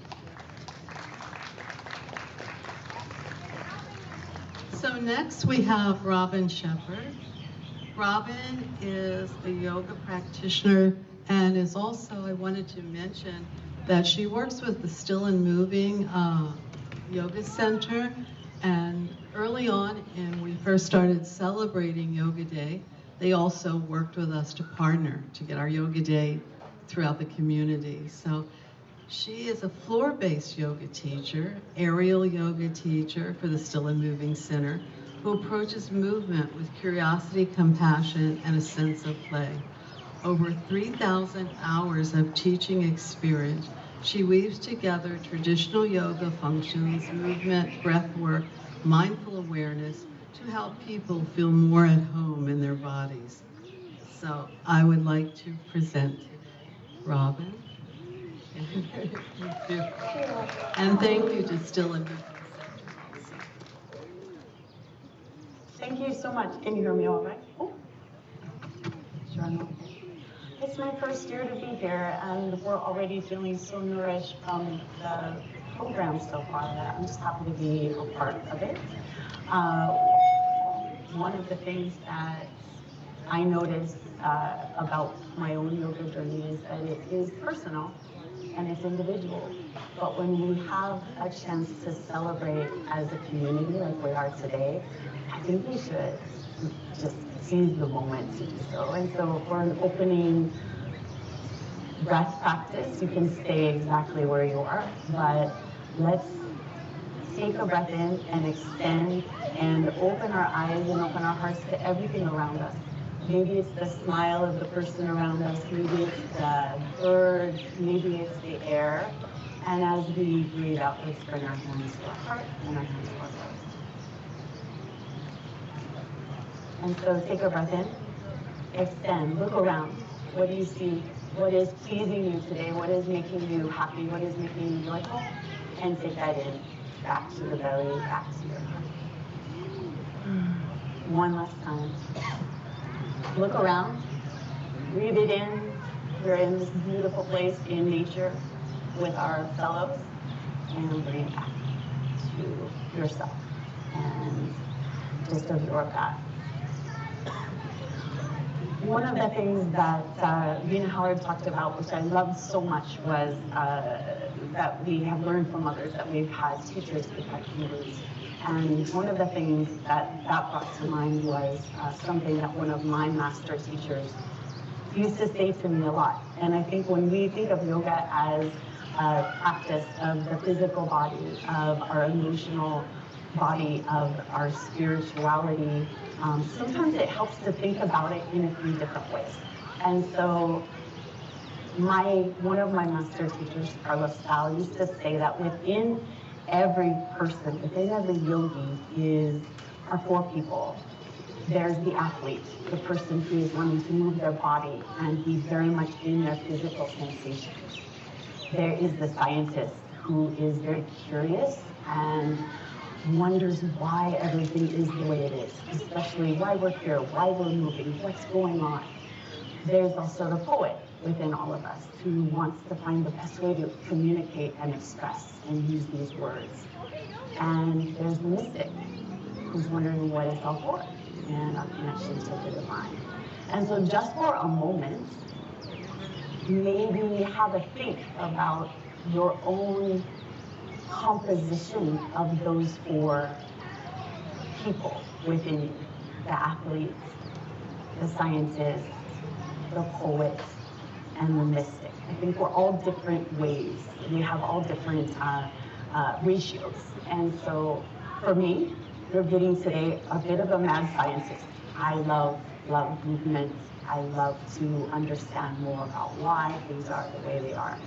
So next we have Robin Shepherd. Robin is a yoga practitioner and is also, I wanted to mention that she works with the Still and Moving Yoga Center. And early on, when we first started celebrating Yoga Day, they also worked with us to partner to get our Yoga Day throughout the community. So she is a floor-based yoga teacher, aerial yoga teacher for the Still and Moving Center, who approaches movement with curiosity, compassion, and a sense of play. Over 3,000 hours of teaching experience, she weaves together traditional yoga functions, movement, breath work, mindful awareness to help people feel more at home in their bodies. So I would like to present Robin. Thank you. And thank you to Still and Moving Center. Thank you so much. Can you hear me all right? Oh. Sure. It's my first year to be here, and we're already feeling so nourished from the program so far that I'm just happy to be a part of it. One of the things that I noticed about my own yoga journey is that it is personal and it's individual. But when we have a chance to celebrate as a community like we are today, I think we should just seize the moment to do so. And so for an opening breath practice, you can stay exactly where you are, but let's take a breath in and extend and open our eyes and open our hearts to everything around us. Maybe it's the smile of the person around us, maybe it's the birds, maybe it's the air. And as we breathe out, let's bring our hands to our heart and our hands to our belly. And so take a breath in, extend, look around. What do you see? What is pleasing you today? What is making you happy? What is making you joyful? And take that in, back to the belly, back to your heart. One last time. Look around, breathe it in. We're in this beautiful place in nature with our fellows, and bring it back to yourself and just absorb that. One of the things that Rena Howard talked about, which I loved so much, was that we have learned from others, that we've had teachers, we've had gurus. And one of the things that brought to mind was something that one of my master teachers used to say to me a lot. And I think when we think of yoga as a practice of the physical body, of our emotional body, of our spirituality, sometimes it helps to think about it in a few different ways. And so one of my master teachers, Carlos Sal, used to say that within every person, within every yogi are four people. There's the athlete, the person who is wanting to move their body and be very much in their physical sensations. There is the scientist who is very curious and wonders why everything is the way it is, especially why we're here, why we're moving, what's going on. There's also the poet within all of us who wants to find the best way to communicate and express and use these words. And there's the mystic who's wondering what it's all for and our connection to the divine. And so just for a moment, maybe have a think about your own composition of those four people within you: the athletes, the scientists, the poet, and the mystic. I think we're all different ways. We have all different ratios. And so for me, you're getting today a bit of a mad scientist. I love movement. I love to understand more about why things are the way they are.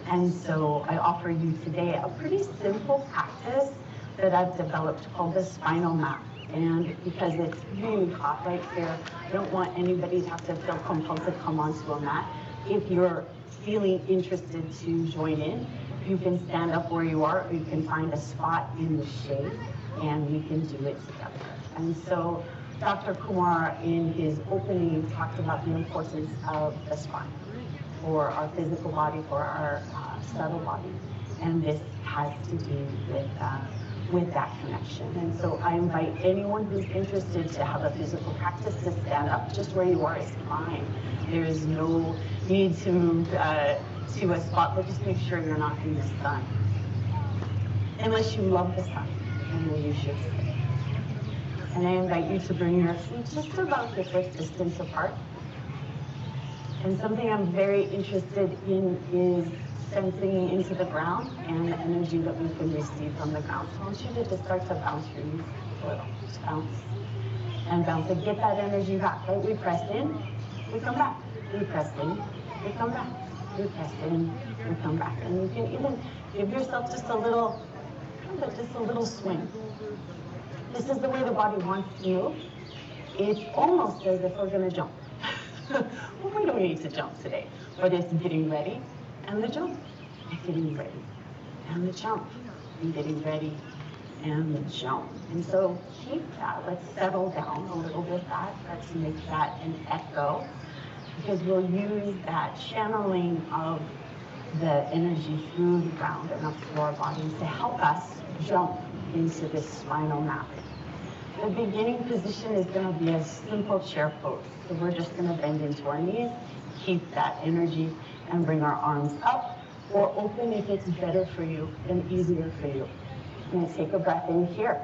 And so I offer you today a pretty simple practice that I've developed called the spinal map. And because it's really hot right here, I don't want anybody to have to feel compelled to come onto a mat. If you're feeling interested to join in, you can stand up where you are, or you can find a spot in the shade, and we can do it together. And so Dr. Kumar, in his opening, talked about the importance of the spine for our physical body, for our subtle body. And this has to do with that connection. And so I invite anyone who's interested to have a physical practice to stand up. Just where you are is fine. There is no need to move to a spot, but just make sure you're not in the sun. Unless you love the sun, and then you should stay. And I invite you to bring your feet just about hip width distance apart. And something I'm very interested in is sensing into the ground and the energy that we can receive from the ground. So I want you to just start to bounce your knees a little. Just bounce and bounce and get that energy back, right? We press in, we come back. We press in, we come back. We press in, we come back. And you can even give yourself just a little swing. This is the way the body wants to move. It's almost as if we're gonna jump. Well, we don't need to jump today, but it's getting ready and the jump, and getting ready and the jump, and getting ready and the jump. And so keep that. Let's settle down a little bit. Let's make that an echo, because we'll use that channeling of the energy through the ground and up through our bodies to help us jump into this spinal map. The beginning position is going to be a simple chair pose. So we're just going to bend into our knees, keep that energy, and bring our arms up or open if it's better for you and easier for you. And take a breath in here.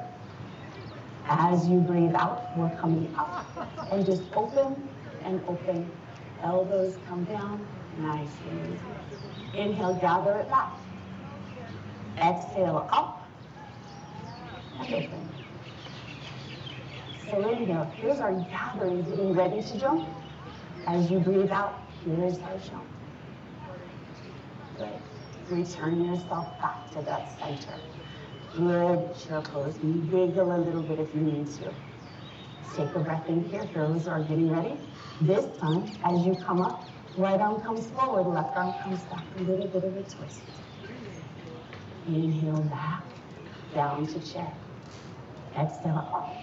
As you breathe out, we're coming up. And just open and open. Elbows come down, nice and easy. Inhale, gather it back. Exhale, up and open. So inhale, here's our gathering, getting ready to jump. As you breathe out, here's our jump. Good. Return yourself back to that center. Good chair pose. Wiggle a little bit if you need to. Take a breath in here. Those are getting ready. This time, as you come up, right arm comes forward, left arm comes back. A little bit of a twist. Inhale back, down to chair. Exhale up.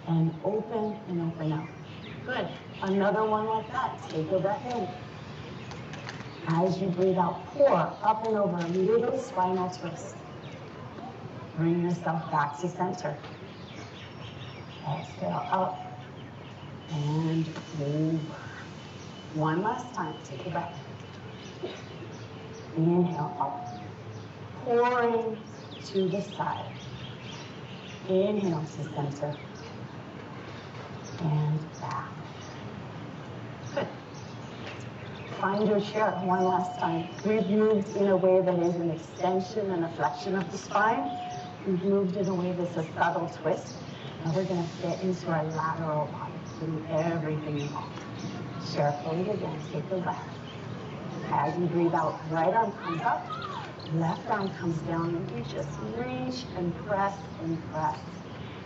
And open out. Good. Another one like that. Take a breath in. As you breathe out, pour up and over, a little spinal twist. Bring yourself back to center. Exhale up and over. One last time. Take a breath. Inhale up. Pouring to the side. Inhale to center. And back. Good. Find your chair one last time. We've moved in a way that is an extension and a flexion of the spine. We've moved in a way that's a subtle twist. Now we're going to fit into our lateral body, doing everything involved. Chair pose again. Take a breath. As you breathe out, right arm comes up, left arm comes down, and you just reach and press and press.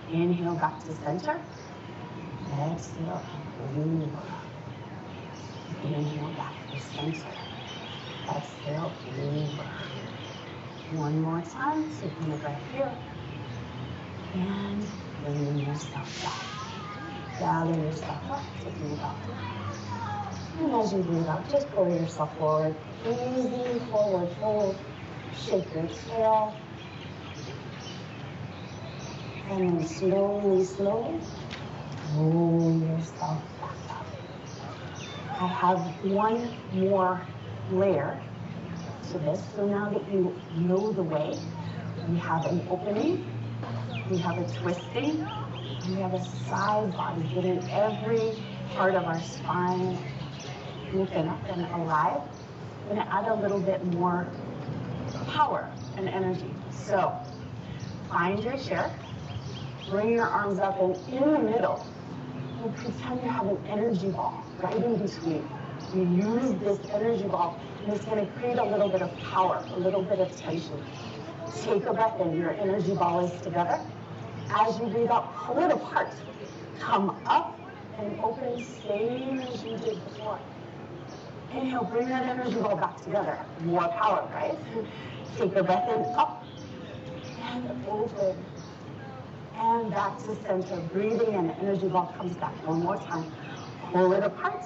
Inhale back to center. Exhale, over. Inhale back to center. Exhale, over. One more time, taking a breath here. And bringing yourself back. Gather yourself up, taking it up. And as you breathe out, just pull yourself forward. Easy forward fold. Shake your tail. And then slowly, roll yourself back up. I have one more layer to this. So now that you know the way, we have an opening, we have a twisting, and we have a side body, getting every part of our spine looking up and alive. I'm going to add a little bit more power and energy. So find your chair, bring your arms up, and in the middle, you pretend you have an energy ball right in between. You use this energy ball, and it's going to create a little bit of power, a little bit of tension. Take a breath in. Your energy ball is together. As you breathe out, pull it apart. Come up and open, same as you did before. Inhale, bring that energy ball back together. More power, right? Take a breath in, up and open. And back to center. Breathing in, energy ball comes back. One more time. Pull it apart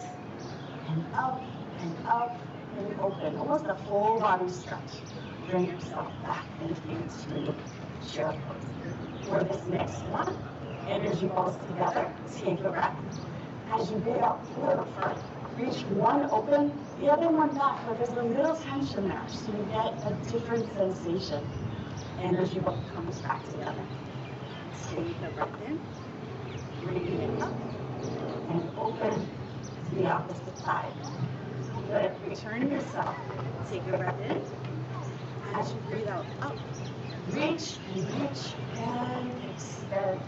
and up and open. Almost a full body stretch. Bring yourself back into chair pose. For this next one, energy balls together. Take a breath. As you breathe out, pull it apart. Reach one open, the other one back, but there's a little tension there, so you get a different sensation. Energy ball comes back together. Take a breath in, bring it up, and open to the opposite side. Good. Return yourself. Take a breath in. As you breathe out, up, reach and extend.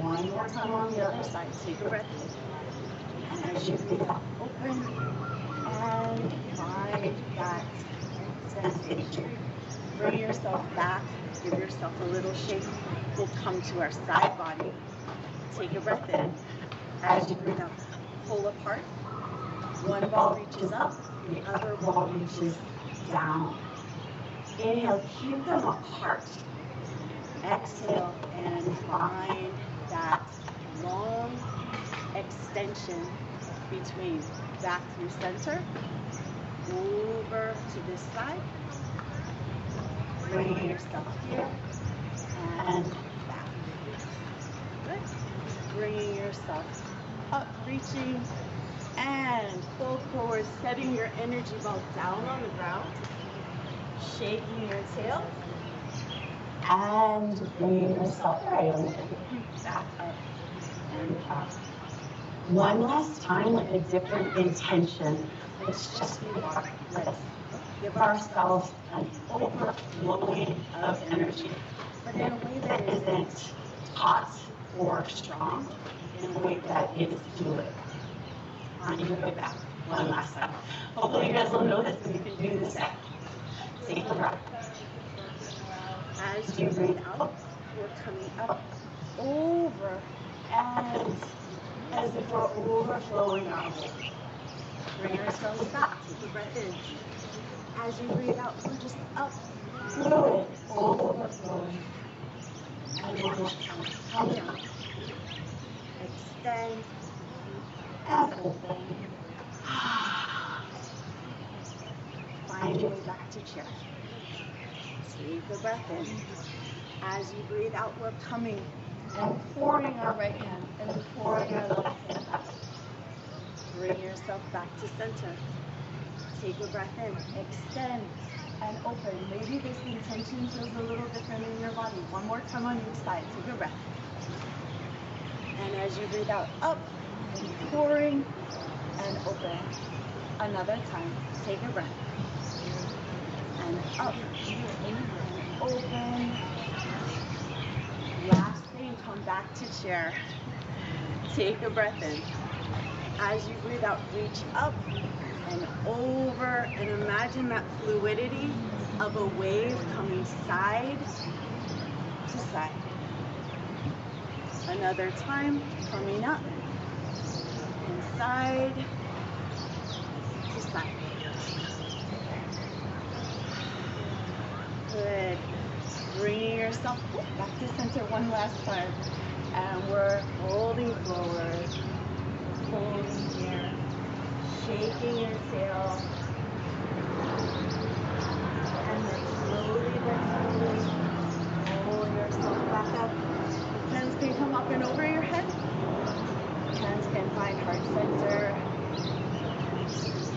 One more time on the other side. Take a breath in. And as you breathe out, open and find that sensation. Bring yourself back. Give yourself a little shake. We'll come to our side body. Take a breath in. As you breathe out, pull apart. One ball reaches up, the other ball reaches down. Inhale, keep them apart. Exhale and find that long extension between back through center, over to this side. Bring yourself here and back. Good. Bringing yourself up, reaching, and fold forward, setting your energy ball down on the ground, shaking your tail, and bringing yourself right on back up and up. One last time with a different intention. Let's just give ourselves an overflowing of energy, but in a way that isn't hot or strong, in a way that is fluid. On your way back, one last time. Hopefully you guys will know this and you can do this out. Take a breath. As you breathe out, we're coming up, over, and as if we're overflowing our whole. Bring yourselves back. Take a breath in. As you breathe out, we're just up, fluid, overflowing. And one more time. Come down. Extend. And open. Find your way back to chair. Take a breath in. As you breathe out, we're coming and pouring our right hand and pouring our left hand up. Bring yourself back to center. Take a breath in, extend, and open. Maybe this intention feels a little different in your body. One more time on each side. Take a breath. And as you breathe out, up, and pouring, and open. Another time. Take a breath. And up, and open. Last thing, come back to chair. Take a breath in. As you breathe out, reach up and over, and imagine that fluidity of a wave coming side to side. Another time, coming up and side to side. Good. Bringing yourself back to center one last time. And we're holding forward, holding here, shaking your tail. And then slowly but slowly pull yourself back up. Hands can come up and over your head. Hands can find heart center.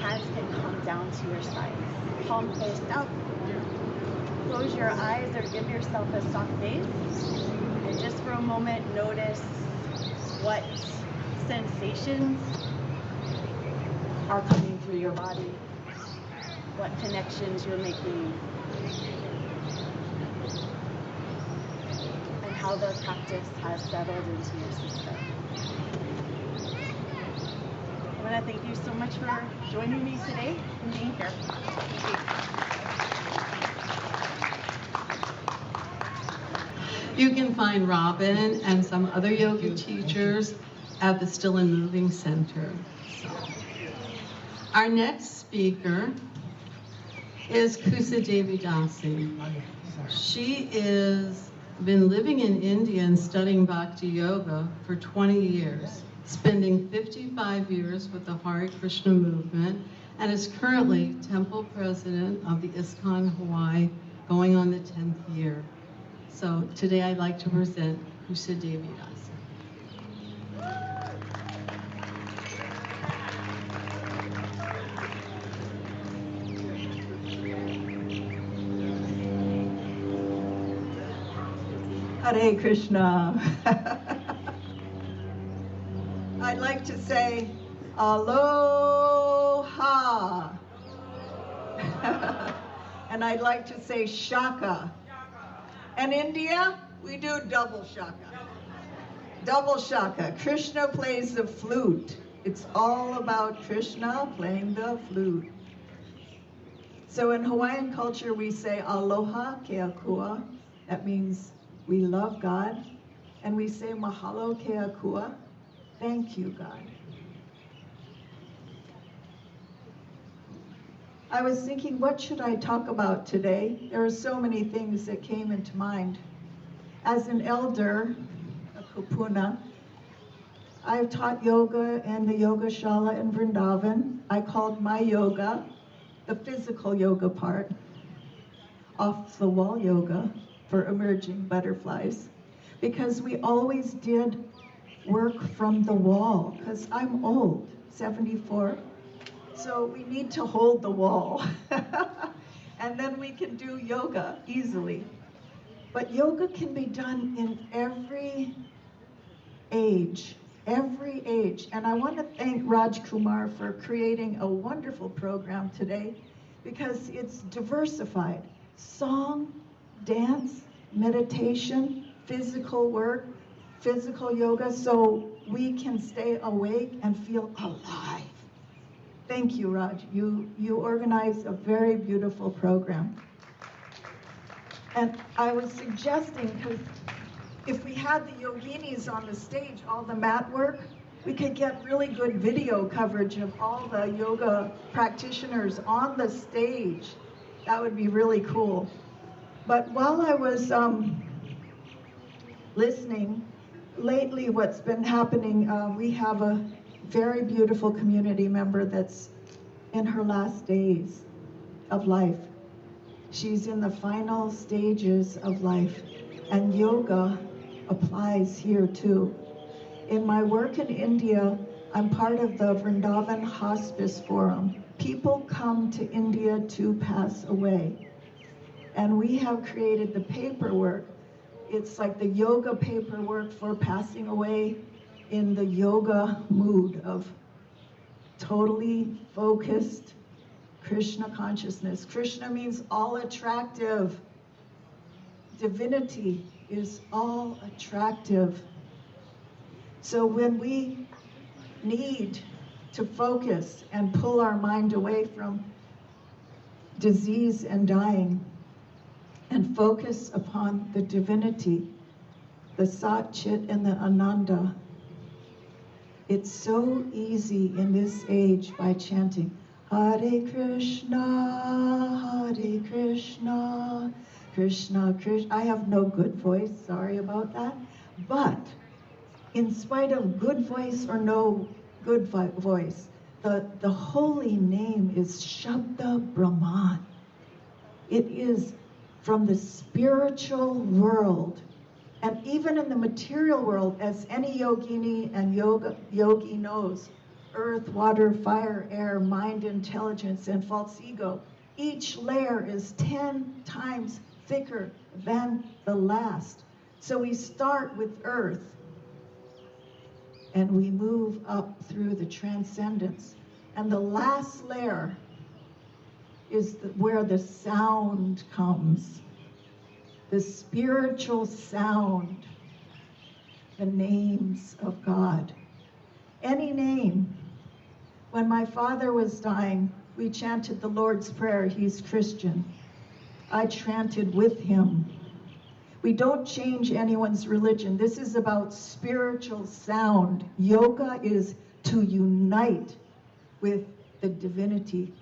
Hands can come down to your sides. Palm faced up. Close your eyes or give yourself a soft gaze. And just for a moment, notice what sensations are coming through your body, what connections you're making, and how the practice has settled into your system. I want to thank you so much for joining me today and being here. Thank you. You can find Robin and some other yoga teachers at the Still and Moving Center. So. Our next speaker is Kusa Devi Dasi. She is been living in India and studying Bhakti Yoga for 20 years, spending 55 years with the Hare Krishna movement, and is currently Temple President of the ISKCON Hawaii, going on the 10th year. So today I'd like to present Kusa Devi Dasi. Hare Krishna. I'd like to say aloha. And I'd like to say shaka. And India, we do double shaka. Double shaka. Krishna plays the flute. It's all about Krishna playing the flute. So in Hawaiian culture, we say aloha keakua. That means we love God. And we say mahalo keakua. Thank you, God. I was thinking, what should I talk about today? There are so many things that came into mind. As an elder, a kupuna, I've taught yoga in the yoga shala in Vrindavan. I called my yoga, the physical yoga part, off the wall yoga for emerging butterflies, because we always did work from the wall, because I'm old, 74. So we need to hold the wall. And then we can do yoga easily. But yoga can be done in every age, every age. And I want to thank Raj Kumar for creating a wonderful program today, because it's diversified. Song, dance, meditation, physical work, physical yoga, so we can stay awake and feel alive. Thank you, Raj. You organized a very beautiful program. And I was suggesting, because if we had the yoginis on the stage, all the mat work, we could get really good video coverage of all the yoga practitioners on the stage. That would be really cool. But while I was listening, lately what's been happening, we have a very beautiful community member that's in her last days of life. She's in the final stages of life, and yoga applies here too. In my work in India, I'm part of the Vrindavan Hospice Forum. People come to India to pass away, and we have created the paperwork. It's like the yoga paperwork for passing away in the yoga mood of totally focused Krishna consciousness. Krishna means all attractive. Divinity is all attractive. So when we need to focus and pull our mind away from disease and dying and focus upon the divinity, the Sat, Chit, and the Ananda, it's so easy in this age by chanting Hare Krishna, Hare Krishna, Krishna Krishna. I have no good voice, sorry about that. But in spite of good voice or no good voice, the holy name is Shabda Brahman. It is from the spiritual world. And even in the material world, as any yogini and yogi knows, earth, water, fire, air, mind, intelligence, and false ego, each layer is 10 times thicker than the last. So we start with earth, and we move up through the transcendence. And the last layer is where the sound comes. The spiritual sound, the names of God. Any name. When my father was dying, we chanted the Lord's Prayer. He's Christian. I chanted with him. We don't change anyone's religion. This is about spiritual sound. Yoga is to unite with the divinity.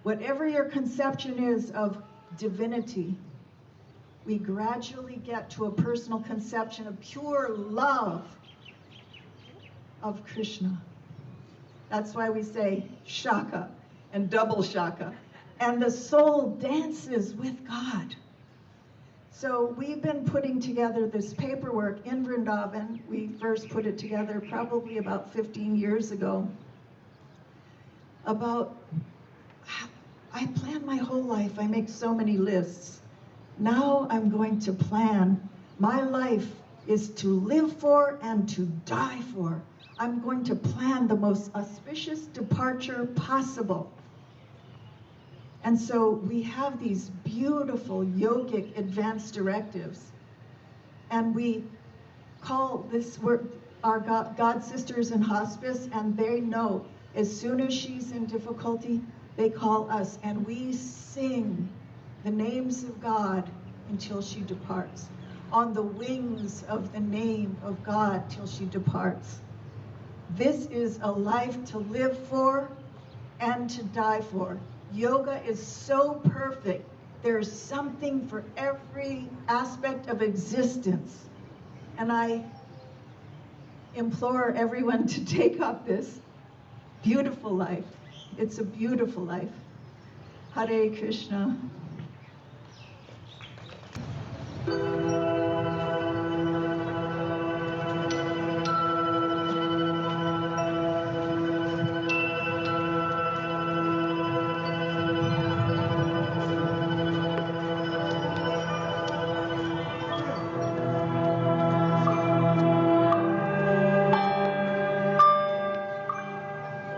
Whatever your conception is of divinity, we gradually get to a personal conception of pure love of Krishna. That's why we say shaka and double shaka. And the soul dances with God. So we've been putting together this paperwork in Vrindavan. We first put it together probably about 15 years ago. I plan my whole life. I make so many lists. Now I'm going to plan. My life is to live for and to die for. I'm going to plan the most auspicious departure possible. And so we have these beautiful yogic advanced directives. And we call this work our God sisters in hospice, and they know as soon as she's in difficulty, they call us, and we sing the names of God until she departs. On the wings of the name of God till she departs. This is a life to live for and to die for. Yoga is so perfect. There's something for every aspect of existence. And I implore everyone to take up this beautiful life. It's a beautiful life. Hare Krishna.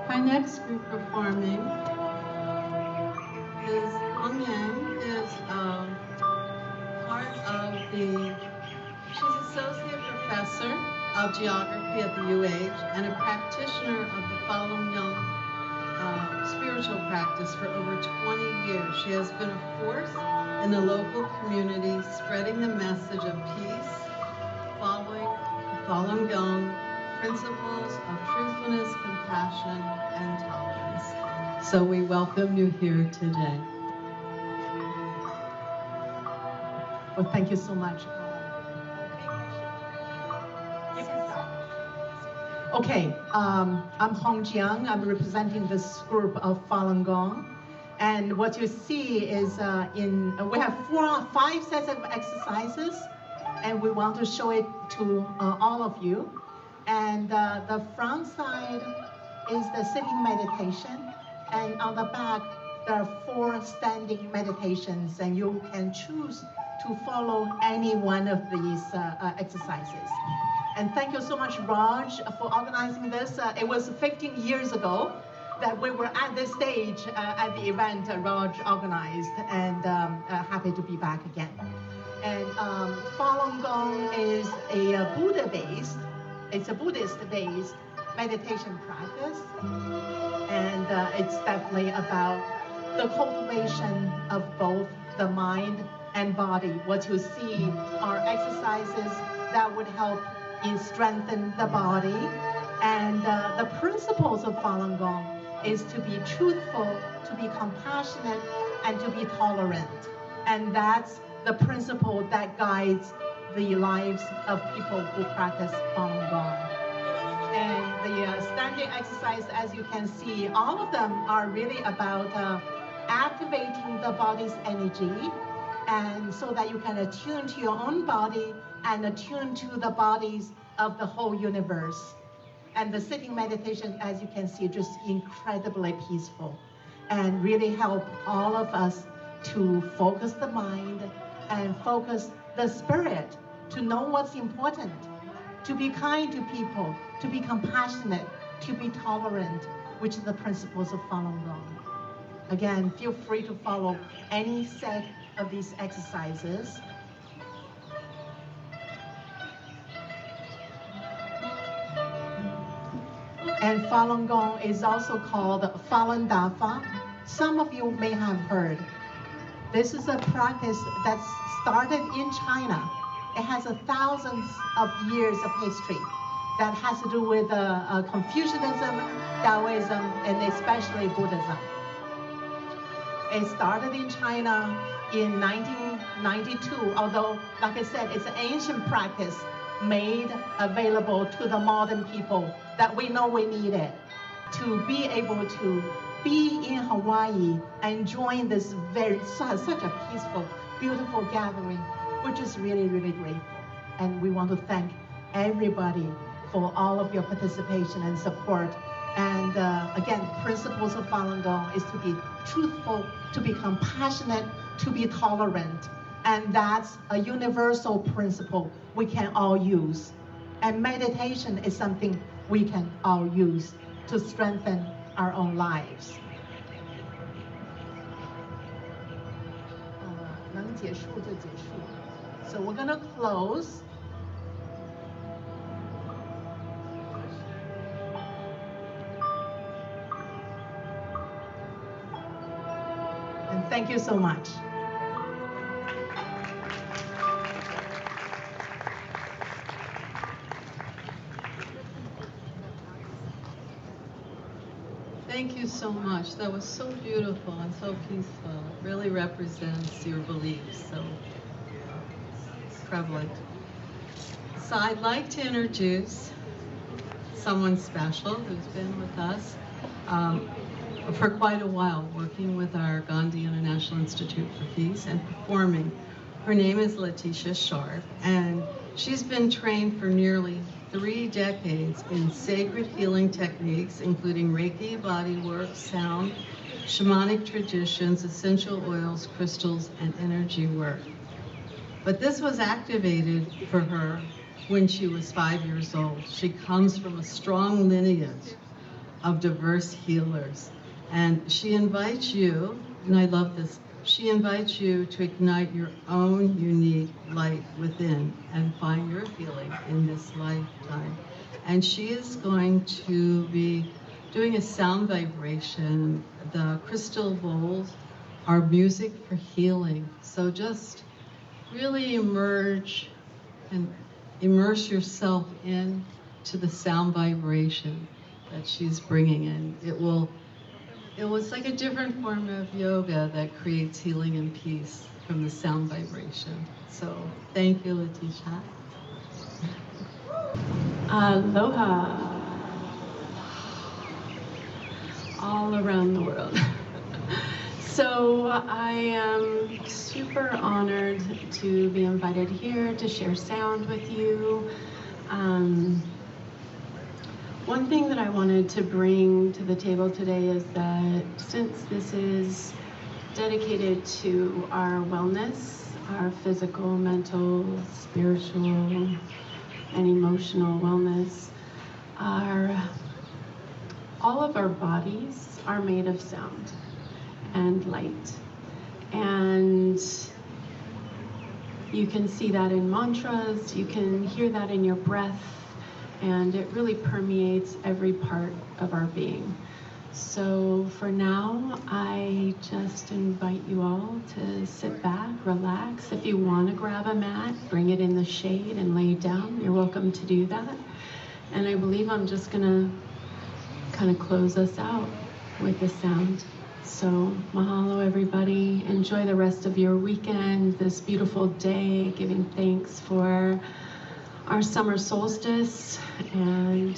Our next group performing is Wang Yang, is part of she's associate professor of geography at the UH and a practitioner of the Falun Gong spiritual practice for over 20 years. She has been a force in the local community, spreading the message of peace, following the Falun Gong principles of truthfulness, compassion, and tolerance. So we welcome you here today. Well, thank you so much. Okay, I'm Hong Jiang. I'm representing this group of Falun Gong. And what you see is we have 5 sets of exercises, and we want to show it to all of you. And the front side is the sitting meditation, and on the back there are 4 standing meditations, and you can choose to follow any one of these exercises. And thank you so much, Raj, for organizing this. It was 15 years ago that we were at this stage at the event Raj organized, and happy to be back again. And Falun Gong is a Buddha-based, it's a Buddhist-based meditation practice, and it's definitely about the cultivation of both the mind and body. What you see are exercises that would help you strengthen the body, and the principles of Falun Gong is to be truthful, to be compassionate, and to be tolerant. And that's the principle that guides the lives of people who practice Falun Gong. And the standing exercise, as you can see, all of them are really about activating the body's energy, and so that you can attune to your own body and attune to the bodies of the whole universe. And the sitting meditation, as you can see, just incredibly peaceful and really help all of us to focus the mind and focus the spirit, to know what's important, to be kind to people, to be compassionate, to be tolerant, which are the principles of Falun Gong. Again, feel free to follow any set of these exercises. And Falun Gong is also called Falun Dafa. Some of you may have heard. This is a practice that started in China It has thousands of years of history that has to do with Confucianism, Taoism, and especially Buddhism. It started in China in 1992, although, like I said, it's an ancient practice made available to the modern people that we know we need it. To be able to be in Hawaii and join this such a peaceful, beautiful gathering, we're just really, really grateful. And we want to thank everybody for all of your participation and support. And again, principles of Falun Gong is to be truthful, to be compassionate, to be tolerant. And that's a universal principle we can all use. And meditation is something we can all use to strengthen our own lives. 能结束就结束. So we're gonna close. And thank you so much. Thank you so much. That was so beautiful and so peaceful. It really represents your beliefs, so prevalent. So I'd like to introduce someone special who's been with us for quite a while, working with our Gandhi International Institute for Peace and performing. Her name is Letitia Sharp, and she's been trained for nearly 3 decades in sacred healing techniques, including Reiki, bodywork, sound, shamanic traditions, essential oils, crystals, and energy work. But this was activated for her when she was 5 years old. She comes from a strong lineage of diverse healers. And she invites you, and I love this, she invites you to ignite your own unique light within and find your healing in this lifetime. And she is going to be doing a sound vibration. The crystal bowls are music for healing. So just really immerse yourself into the sound vibration that she's bringing in. It was like a different form of yoga that creates healing and peace from the sound vibration. So thank you, Letitia. Aloha. All around the world. So I am super honored to be invited here to share sound with you. One thing that I wanted to bring to the table today is that since this is dedicated to our wellness, our physical, mental, spiritual, and emotional wellness, all of our bodies are made of sound and light. And you can see that in mantras, you can hear that in your breath, and it really permeates every part of our being. So for now, I just invite you all to sit back, relax. If you want to grab a mat, bring it in the shade and lay down. You're welcome to do that. And I believe I'm just gonna kind of close us out with the sound. So mahalo, everybody. Enjoy the rest of your weekend, this beautiful day, giving thanks for our summer solstice and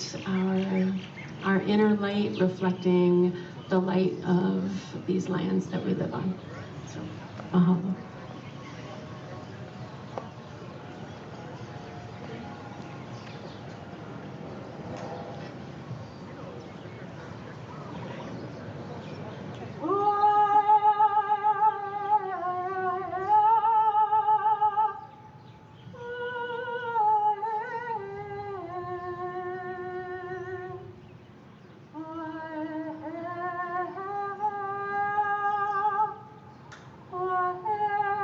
our inner light reflecting the light of these lands that we live on. So, mahalo. Oh,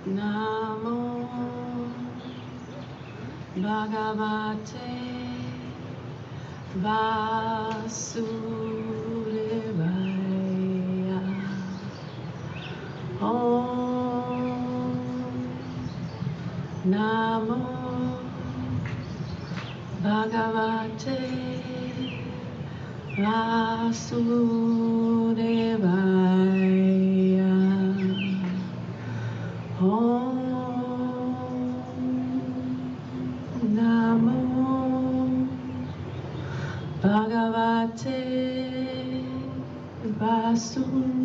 Namo Bhagavate Vasudevaya. Om Namo Bhagavate Vasudevaya. Om Namo Bhagavate Vasudevaya.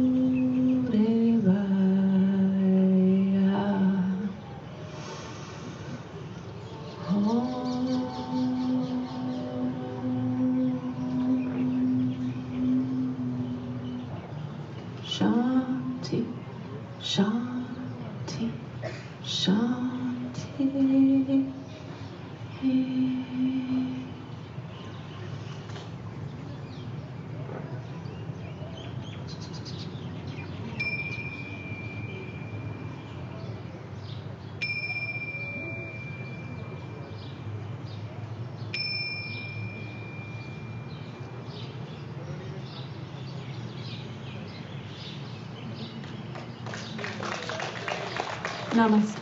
Shanti, Shanti, Shanti. Namaste.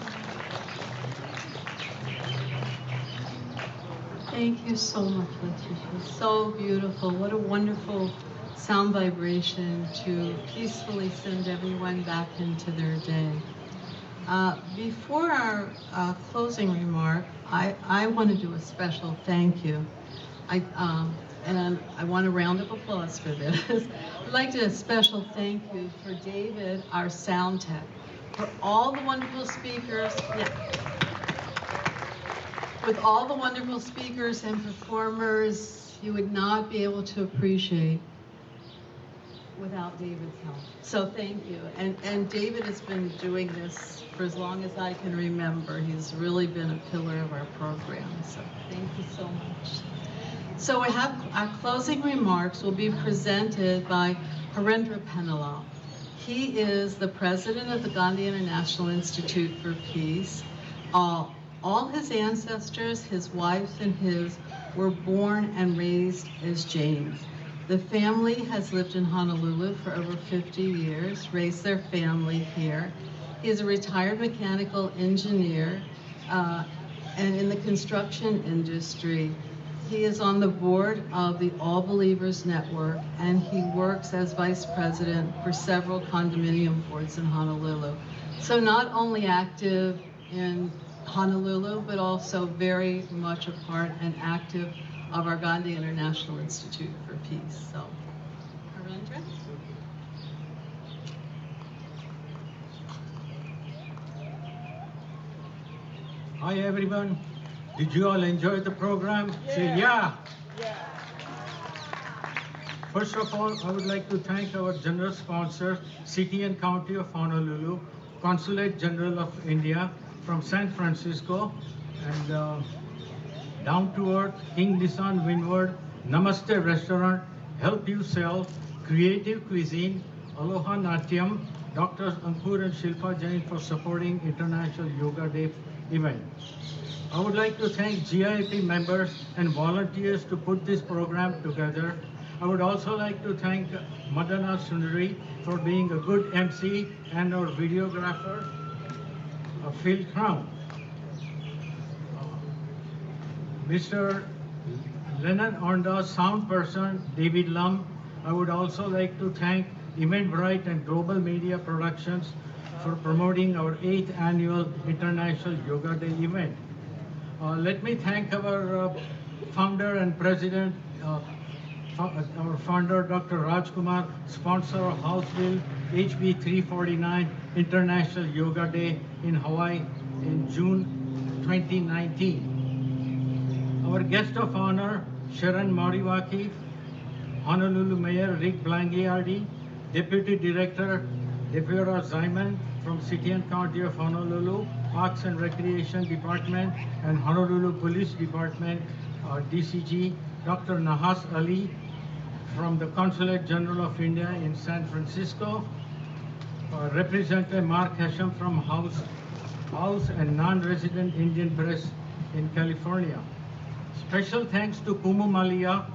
Thank you so much, Letitia. So beautiful. What a wonderful sound vibration to peacefully send everyone back into their day. Before our closing remark, I want to do a special thank you. And I want a round of applause for this. I'd like to do a special thank you for David, our sound tech, for all the wonderful speakers. Yeah. With all the wonderful speakers and performers, you would not be able to appreciate without David's help. So thank you. And David has been doing this for as long as I can remember. He's really been a pillar of our program. So thank you so much. So we have our closing remarks will be presented by Harendra Pennalal. He is the president of the Gandhi International Institute for Peace. All his ancestors, his wives and his, were born and raised as Jains. The family has lived in Honolulu for over 50 years, raised their family here. He is a retired mechanical engineer and in the construction industry. He is on the board of the All Believers Network, and he works as vice president for several condominium boards in Honolulu. So not only active in Honolulu, but also very much a part and active of our Gandhi International Institute for Peace. So, Harendra? Hi everyone. Did you all enjoy the program? Say yeah. First of all, I would like to thank our general sponsor, City and County of Honolulu, Consulate General of India from San Francisco, and Down to Earth, King Nissan Windward, Namaste Restaurant, Help You Sell, Creative Cuisine, Aloha Natyam, Dr. Ankur and Shilpa Jain for supporting International Yoga Day event. I would like to thank GIP members and volunteers to put this program together. I would also like to thank Madana Sundari for being a good MC and our videographer, Phil Crown. Mr. Lennon Onda, sound person, David Lum. I would also like to thank Eventbrite and Global Media Productions for promoting our 8th annual International Yoga Day event. Let me thank our founder and president, our founder, Dr. Rajkumar, sponsor of House Bill HB 349, International Yoga Day in Hawaii in June 2019. Our guest of honor, Sharon Moriwaki, Honolulu Mayor Rick Blangiardi, Deputy Director Devera Zyman from City and County of Honolulu, Parks and Recreation Department, and Honolulu Police Department, DCG, Dr. Nahas Ali from the Consulate General of India in San Francisco, Representative Mark Hesham from House house and non-resident Indian press in California. Special thanks to Kumu Malia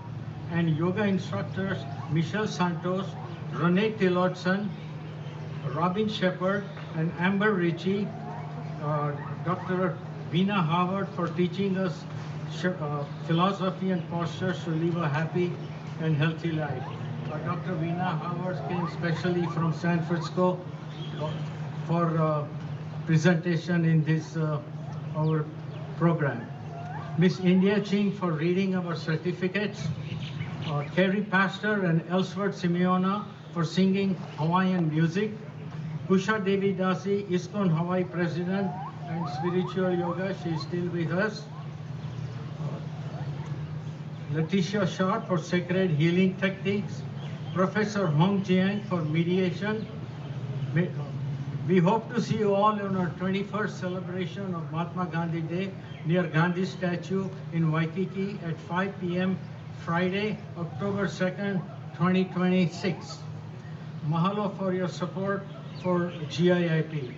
and yoga instructors Michelle Santos, Renee Tillotson, Robin Shepard, and Amber Ritchie, Dr. Veena Howard for teaching us philosophy and postures to live a happy and healthy life. Dr. Veena Howard came specially from San Francisco for presentation in this our program. Miss India Ching for reading our certificates, Kerry Pastor and Ellsworth Simeona for singing Hawaiian music, Pusha Devi Dasi, ISKCON Hawaii President and Spiritual Yoga, she is still with us. Letitia Short for Sacred Healing Techniques, Professor Hong Jiang for Mediation. We hope to see you all on our 21st celebration of Mahatma Gandhi Day near Gandhi statue in Waikiki at 5 p.m. Friday, October 2nd, 2026. Mahalo for your support for GIIP.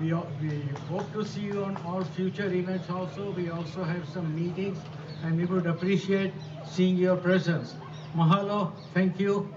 We hope to see you on all future events also. We also have some meetings and we would appreciate seeing your presence. Mahalo, thank you.